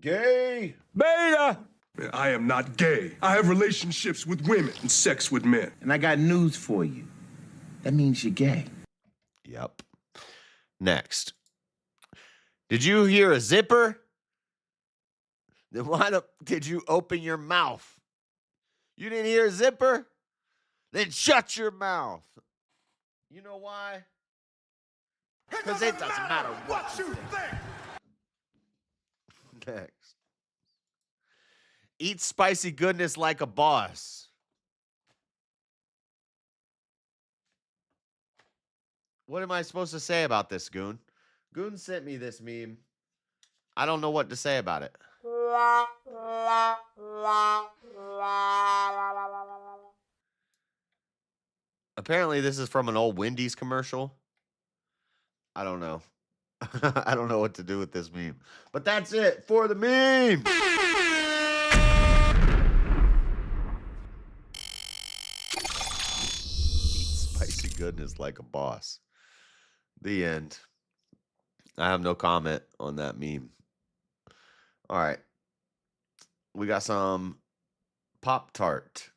gay beta? I am not gay. I have relationships with women and sex with men. And I got news for you. That means you're gay. Yep. Next. Did you hear a zipper? Then why did you open your mouth? You didn't hear a zipper? Then shut your mouth. You know why? Because it doesn't matter what you think. Next. Eat spicy goodness like a boss. What am I supposed to say about this, Goon? Goon sent me this meme. I don't know what to say about it. Apparently, this is from an old Wendy's commercial. I don't know. I don't know what to do with this meme. But that's it for the meme. Spicy goodness like a boss. The end. I have no comment on that meme. All right. We got some Pop-Tart.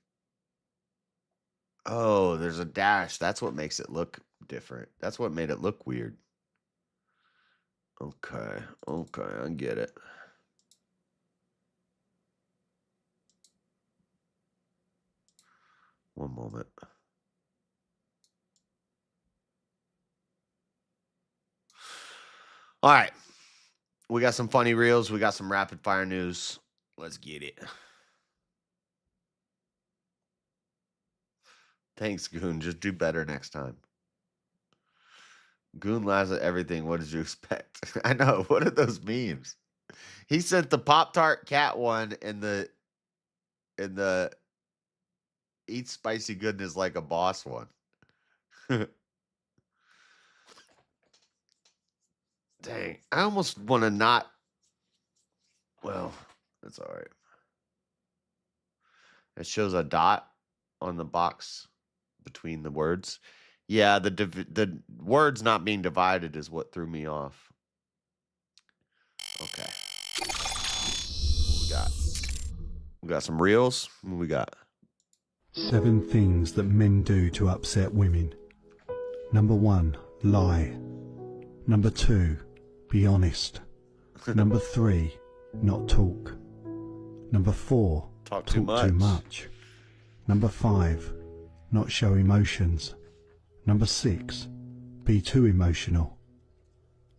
Oh, there's a dash. That's what makes it look different. That's what made it look weird. Okay. I get it. One moment. All right. We got some funny reels. We got some rapid fire news. Let's get it. Thanks, Goon. Just do better next time. Goon laughs at everything. What did you expect? I know. What are those memes? He sent the Pop-Tart cat one and the eat spicy goodness like a boss one. Dang. I almost want to not. Well, that's all right. It shows a dot on the box between the words. Yeah, the words not being divided is what threw me off. Okay. What we got some reels. What we got? 7 things that men do to upset women. Number 1, lie. Number 2, be honest. Number 3, not talk. Number 4, talk too much. Number 5, not show emotions. Number 6, be too emotional.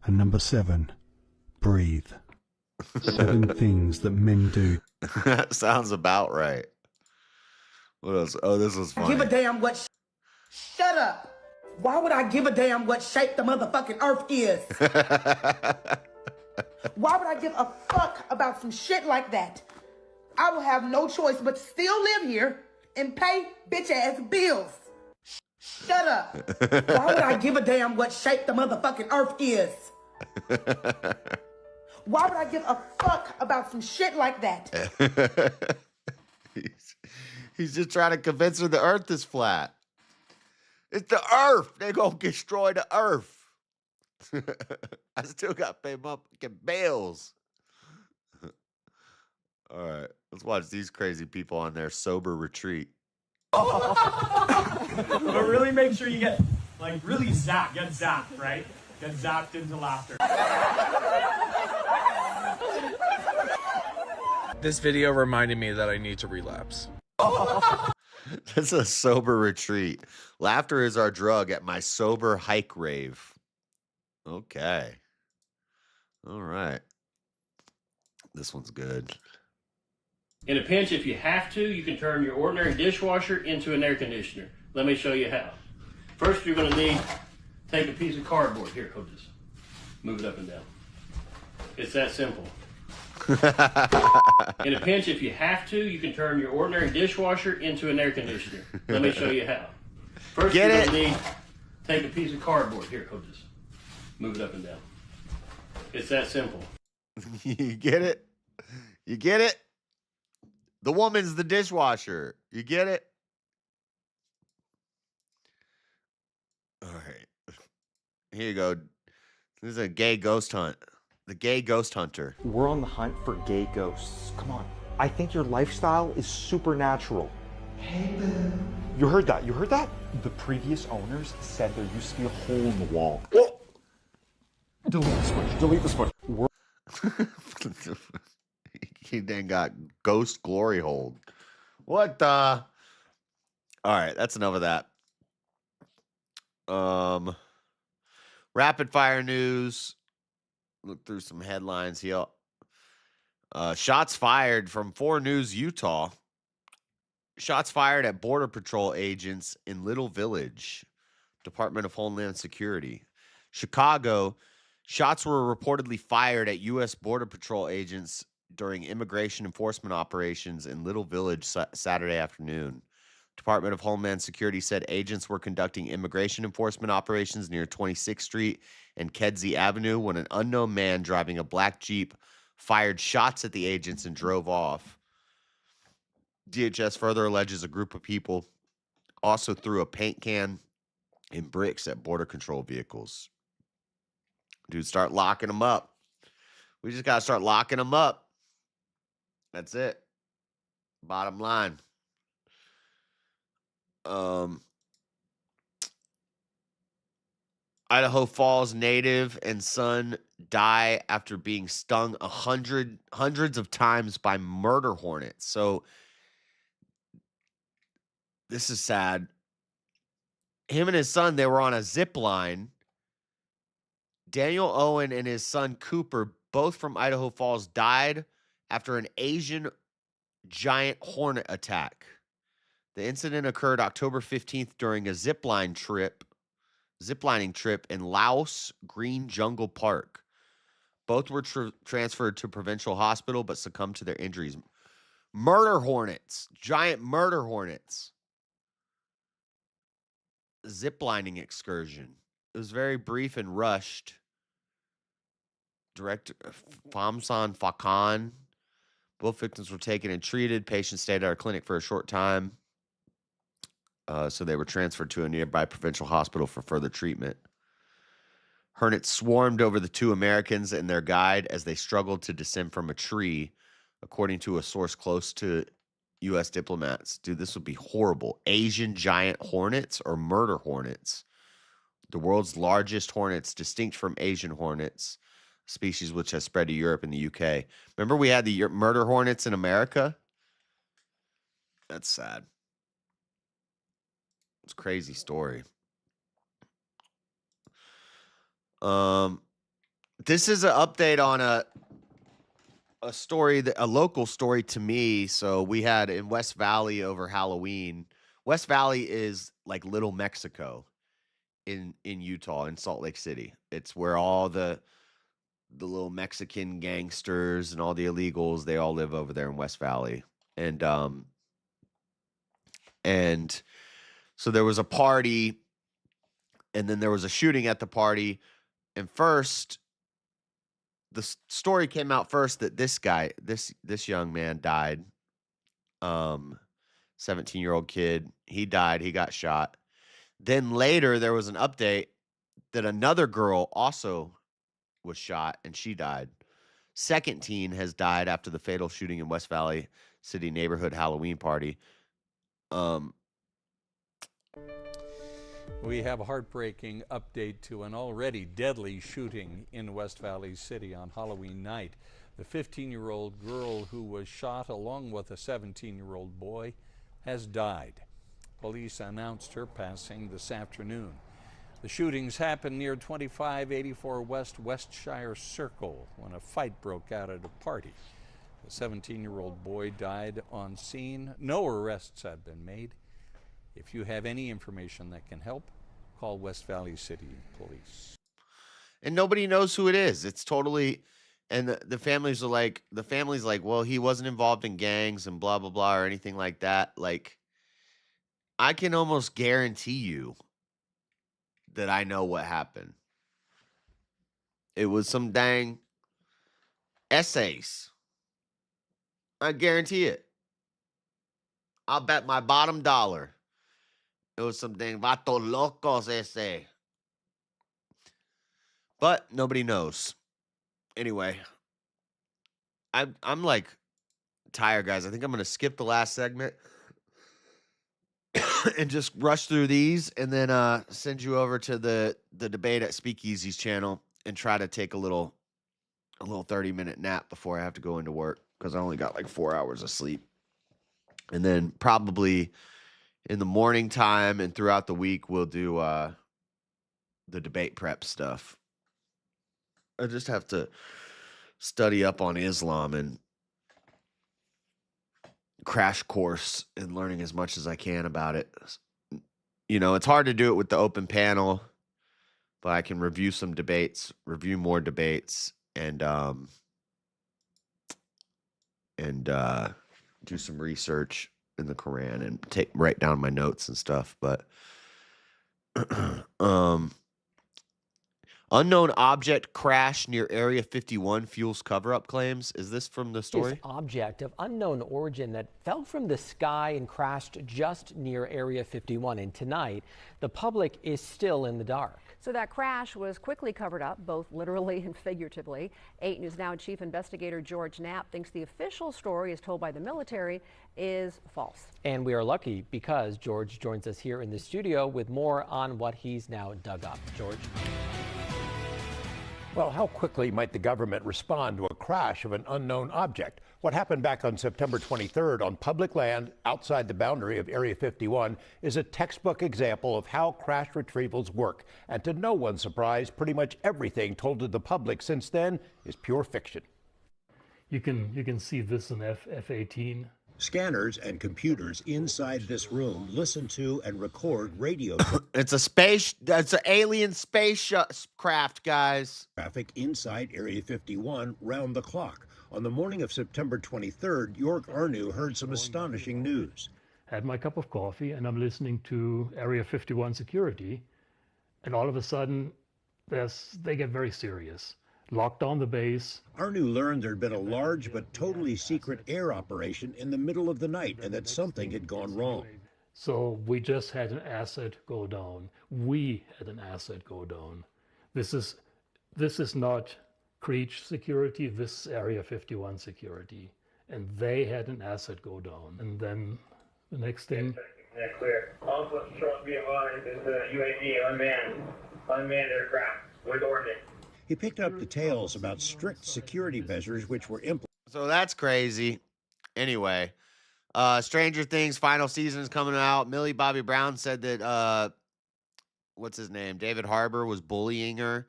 And number 7, breathe. 7 things that men do. That sounds about right. What else? Oh, this was funny. Give a damn what. Shut up. Why would I give a damn what shape the motherfucking earth is? Why would I give a fuck about some shit like that? I will have no choice but to still live here and pay bitch ass bills. Shut up. Why would I give a damn what shape the motherfucking earth is? Why would I give a fuck about some shit like that? He's just trying to convince her the earth is flat. It's the earth. They're going to destroy the earth. I still got to pay my fucking bills. All right. Let's watch these crazy people on their sober retreat. But really make sure you get, really zapped. Get zapped, right? Get zapped into laughter. This video reminded me that I need to relapse. This is a sober retreat. Laughter is our drug at my sober hike rave. Okay. All right. This one's good. In a pinch, if you have to, you can turn your ordinary dishwasher into an air conditioner. Let me show you how. First, you're going to take a piece of cardboard. Here, hold this. Move it up and down. It's that simple. In a pinch, if you have to, you can turn your ordinary dishwasher into an air conditioner. Let me show you how. First, you're going to take a piece of cardboard. Here, hold this. Move it up and down. It's that simple. You get it? You get it? The woman's the dishwasher. You get it? All right. Here you go. This is a gay ghost hunt. The gay ghost hunter. We're on the hunt for gay ghosts. Come on. I think your lifestyle is supernatural. Hey, boo. You heard that? You heard that? The previous owners said there used to be a hole in the wall. Oh! Delete the switch. Delete the switch. He then got ghost glory hold. What the? All right, that's enough of that. Rapid fire news. Look through some headlines here. Shots fired from 4 News, Utah. Shots fired at Border Patrol agents in Little Village, Department of Homeland Security. Chicago, shots were reportedly fired at U.S. Border Patrol agents during immigration enforcement operations in Little Village Saturday afternoon. Department of Homeland Security said agents were conducting immigration enforcement operations near 26th Street and Kedzie Avenue when an unknown man driving a black Jeep fired shots at the agents and drove off. DHS further alleges a group of people also threw a paint can and bricks at border control vehicles. Dude, start locking them up. We just got to start locking them up. That's it. Bottom line. Idaho Falls native and son die after being stung hundreds of times by murder hornets. So this is sad. Him and his son, they were on a zip line. Daniel Owen and his son Cooper, both from Idaho Falls, died after an Asian giant hornet attack. The incident occurred October 15th during a ziplining trip in Laos Green Jungle Park. Both were transferred to provincial hospital but succumbed to their injuries. Murder hornets, giant murder hornets. Ziplining excursion. It was very brief and rushed. Director Famsan Fakan. Both victims were taken and treated. Patients stayed at our clinic for a short time. So they were transferred to a nearby provincial hospital for further treatment. Hornets swarmed over the 2 Americans and their guide as they struggled to descend from a tree, according to a source close to U.S. diplomats. Dude, this would be horrible. Asian giant hornets or murder hornets. The world's largest hornets, distinct from Asian hornets, species which has spread to Europe and the UK. Remember we had the murder hornets in America? That's sad. It's a crazy story. This is an update on a story, a local story to me. So we had in West Valley over Halloween. West Valley is like Little Mexico in Utah, in Salt Lake City. It's where all the little Mexican gangsters and all the illegals, they all live over there in West Valley. And so there was a party, and then there was a shooting at the party. And first, the story came out first that this guy, this young man died. 17-year-old kid, he died. He got shot. Then later there was an update that another girl also was shot and she died. Second teen has died after the fatal shooting in West Valley City neighborhood Halloween party. We have a heartbreaking update to an already deadly shooting in West Valley City on Halloween night. The 15-year-old girl who was shot along with a 17-year-old boy has died. Police announced her passing this afternoon. The shootings happened near 2584 West Westshire Circle when a fight broke out at a party. The 17-year-old boy died on scene. No arrests have been made. If you have any information that can help, call West Valley City Police. And nobody knows who it is. It's totally, and the family's like, well, he wasn't involved in gangs and blah, blah, blah, or anything like that. Like, I can almost guarantee you that I know what happened. It was some dang essays. I guarantee it. I'll bet my bottom dollar. It was some dang vato locos essay. But nobody knows. Anyway, I'm like tired, guys. I think I'm going to skip the last segment and just rush through these and then send you over to the Debate at Speakeasy's channel and try to take a little 30-minute nap before I have to go into work because I only got like 4 hours of sleep. And then probably in the morning time and throughout the week, we'll do the debate prep stuff. I just have to study up on Islam and crash course and learning as much as I can about it. You know, it's hard to do it with the open panel, but I can review more debates, and do some research in the Quran and write down my notes and stuff. But unknown object crash near Area 51 fuels cover-up claims. Is this from the story? This object of unknown origin that fell from the sky and crashed just near Area 51. And tonight, the public is still in the dark. So that crash was quickly covered up, both literally and figuratively. 8 News Now Chief Investigator George Knapp thinks the official story, as told by the military, is false. And we are lucky because George joins us here in the studio with more on what he's now dug up. George? Well, how quickly might the government respond to a crash of an unknown object? What happened back on September 23rd on public land outside the boundary of Area 51 is a textbook example of how crash retrievals work. And to no one's surprise, pretty much everything told to the public since then is pure fiction. You can see this in F-18. Scanners and computers inside this room listen to and record radio It's an alien spacecraft, guys. traffic inside Area 51 round the clock. On the morning of September 23rd, York Arnu heard some astonishing news. Had my cup of coffee and I'm listening to Area 51 security, and all of a sudden they get very serious. Locked down the base. Arnu learned there'd been a large but totally secret air operation in the middle of the night and that something had gone wrong. So we just had an asset go down. We had an asset go down. This is not Creech security, this is Area 51 security. And they had an asset go down. And then the next thing. Yeah, clear. Also, short behind is the UAV, unmanned aircraft with ordnance. He picked up details about strict security measures which were implemented. So that's crazy. Anyway, Stranger Things final season is coming out. Millie Bobby Brown said that what's his name? David Harbour was bullying her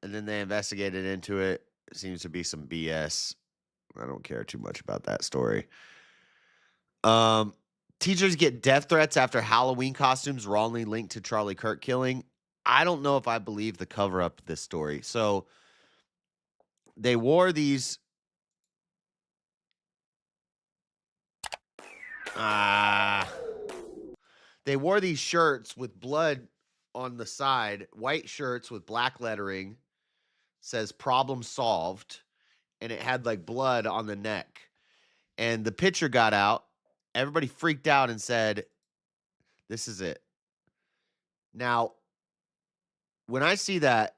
And then they investigated into it. It seems to be some BS. I don't care too much about that story. Teachers get death threats after Halloween costumes wrongly linked to Charlie Kirk killing. I don't know if I believe the cover up of this story. So they wore these shirts with blood on the side, white shirts with black lettering, says problem solved, and it had like blood on the neck. And the picture got out. Everybody freaked out and said, this is it. Now, when I see that,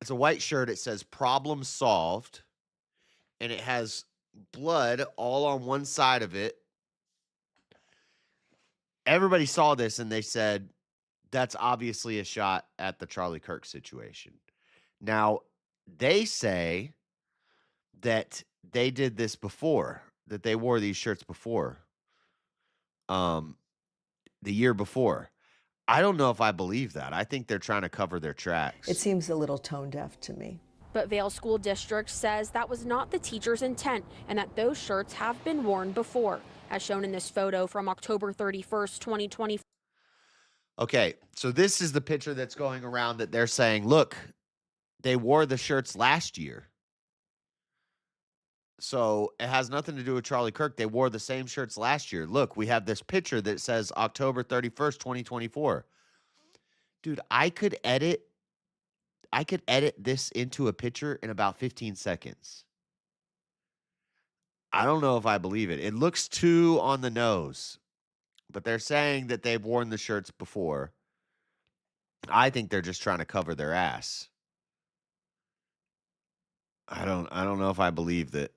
it's a white shirt. It says problem solved, and it has blood all on one side of it. Everybody saw this and they said, that's obviously a shot at the Charlie Kirk situation. Now, they say that they did this before, that they wore these shirts before, the year before. I don't know if I believe that. I think they're trying to cover their tracks. It seems a little tone deaf to me. But Vail School District says that was not the teacher's intent and that those shirts have been worn before, as shown in this photo from October 31st, 2020. Okay, so this is the picture that's going around that they're saying, look, they wore the shirts last year. So it has nothing to do with Charlie Kirk. They wore the same shirts last year. Look, we have this picture that says October 31st, 2024. Dude, I could edit this into a picture in about 15 seconds. I don't know if I believe it. It looks too on the nose. But they're saying that they've worn the shirts before. I think they're just trying to cover their ass. I don't know if I believe that.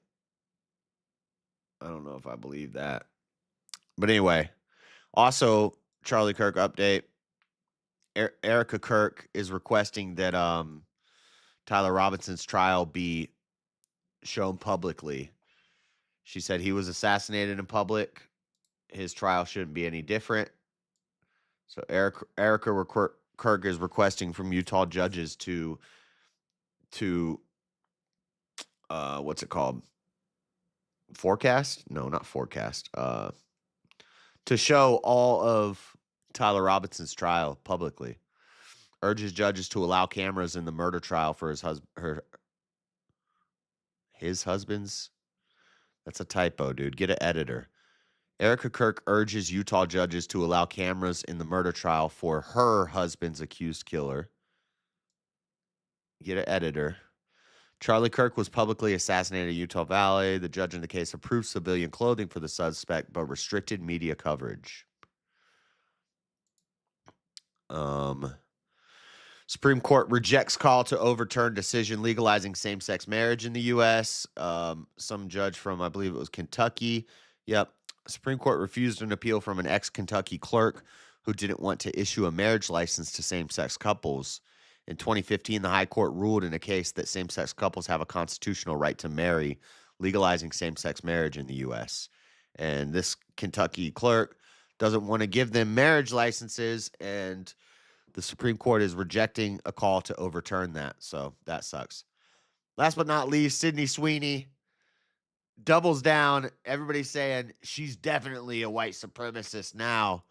I don't know if I believe that. But anyway, also Charlie Kirk update. Erica Kirk is requesting that Tyler Robinson's trial be shown publicly. She said he was assassinated in public. His trial shouldn't be any different. So Erica Kirk is requesting from Utah judges to what's it called? Forecast? No, not forecast. To show all of Tyler Robinson's trial publicly. Urges judges to allow cameras in the murder trial for his husband's. That's a typo, dude. Get an editor. Erica Kirk urges Utah judges to allow cameras in the murder trial for her husband's accused killer. Get an editor. Charlie Kirk was publicly assassinated in Utah Valley. The judge in the case approved civilian clothing for the suspect, but restricted media coverage. Supreme Court rejects call to overturn decision legalizing same-sex marriage in the U.S. Some judge from, I believe it was Kentucky. Yep. Supreme Court refused an appeal from an ex-Kentucky clerk who didn't want to issue a marriage license to same-sex couples. In 2015, the High Court ruled in a case that same-sex couples have a constitutional right to marry, legalizing same-sex marriage in the U.S. And this Kentucky clerk doesn't want to give them marriage licenses, and the Supreme Court is rejecting a call to overturn that. So that sucks. Last but not least, Sydney Sweeney doubles down. Everybody's saying she's definitely a white supremacist now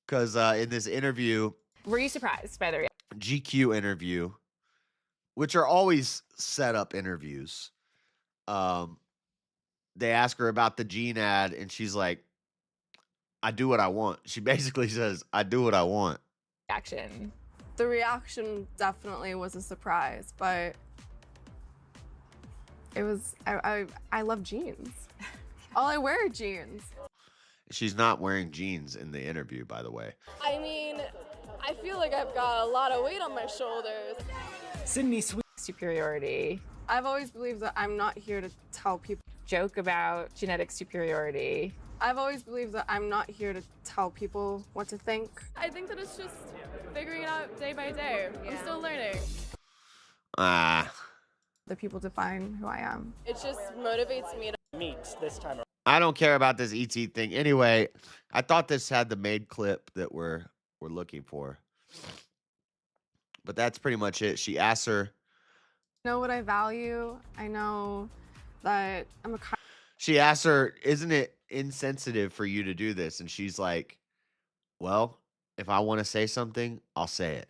because in this interview. Were you surprised by the reaction? GQ interview, which are always set up interviews. They ask her about the Gene ad, and she's like, I do what I want. She basically says, I do what I want. Action. The reaction definitely was a surprise, but it was, I love jeans. All I wear are jeans. She's not wearing jeans in the interview, by the way. I mean, I feel like I've got a lot of weight on my shoulders. Sydney superiority. I've always believed that I'm not here to tell people. Joke about genetic superiority. I've always believed that I'm not here to tell people what to think. I think that it's just figuring it out day by day. Yeah. I'm still learning. The people define who I am. It just motivates me to meet this time. I don't care about this ET thing. Anyway, I thought this had the maid clip that we're looking for. But that's pretty much it. She asked her. I know what I value. I know that I'm a. She asked her, "Isn't it insensitive for you to do this?" And she's like, "Well, if I want to say something, I'll say it."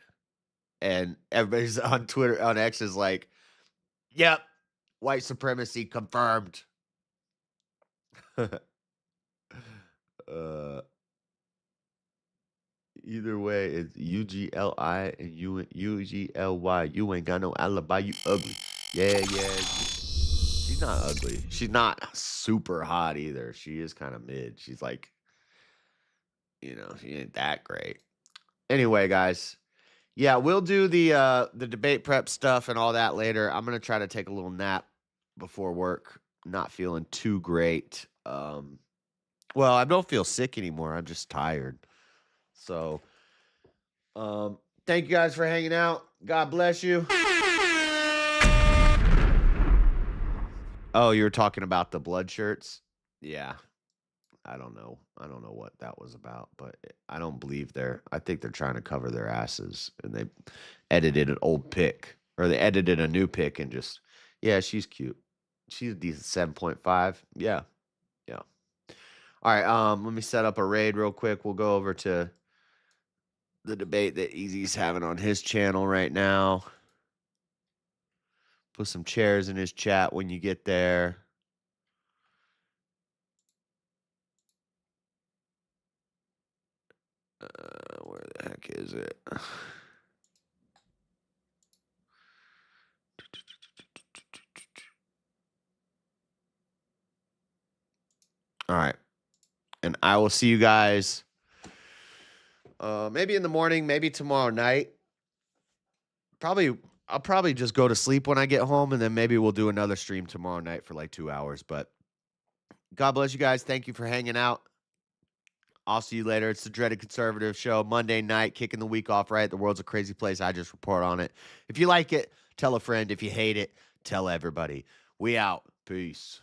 And everybody's on Twitter, on X is like, "Yep, white supremacy confirmed." Either way, it's UGLI and UGLY. You ain't got no alibi. You ugly. Yeah. She's not ugly. She's not super hot either. She is kind of mid. She's like, she ain't that great. Anyway, guys. Yeah, we'll do the debate prep stuff and all that later. I'm gonna try to take a little nap before work. Not feeling too great. Well, I don't feel sick anymore. I'm just tired. So, thank you guys for hanging out. God bless you. Oh, you were talking about the blood shirts? Yeah. I don't know. I don't know what that was about, but I don't believe I think they're trying to cover their asses, and they edited an old pic, or they edited a new pic and just, yeah, she's cute. She's a decent 7.5. Yeah. All right, let me set up a raid real quick. We'll go over to the debate that Easy's having on his channel right now. Put some chairs in his chat when you get there. Where the heck is it? All right. And I will see you guys maybe in the morning, maybe tomorrow night. I'll probably just go to sleep when I get home, and then maybe we'll do another stream tomorrow night for like 2 hours. But God bless you guys. Thank you for hanging out. I'll see you later. It's the Dreaded Conservative Show, Monday night, kicking the week off right. The world's a crazy place. I just report on it. If you like it, tell a friend. If you hate it, tell everybody. We out. Peace.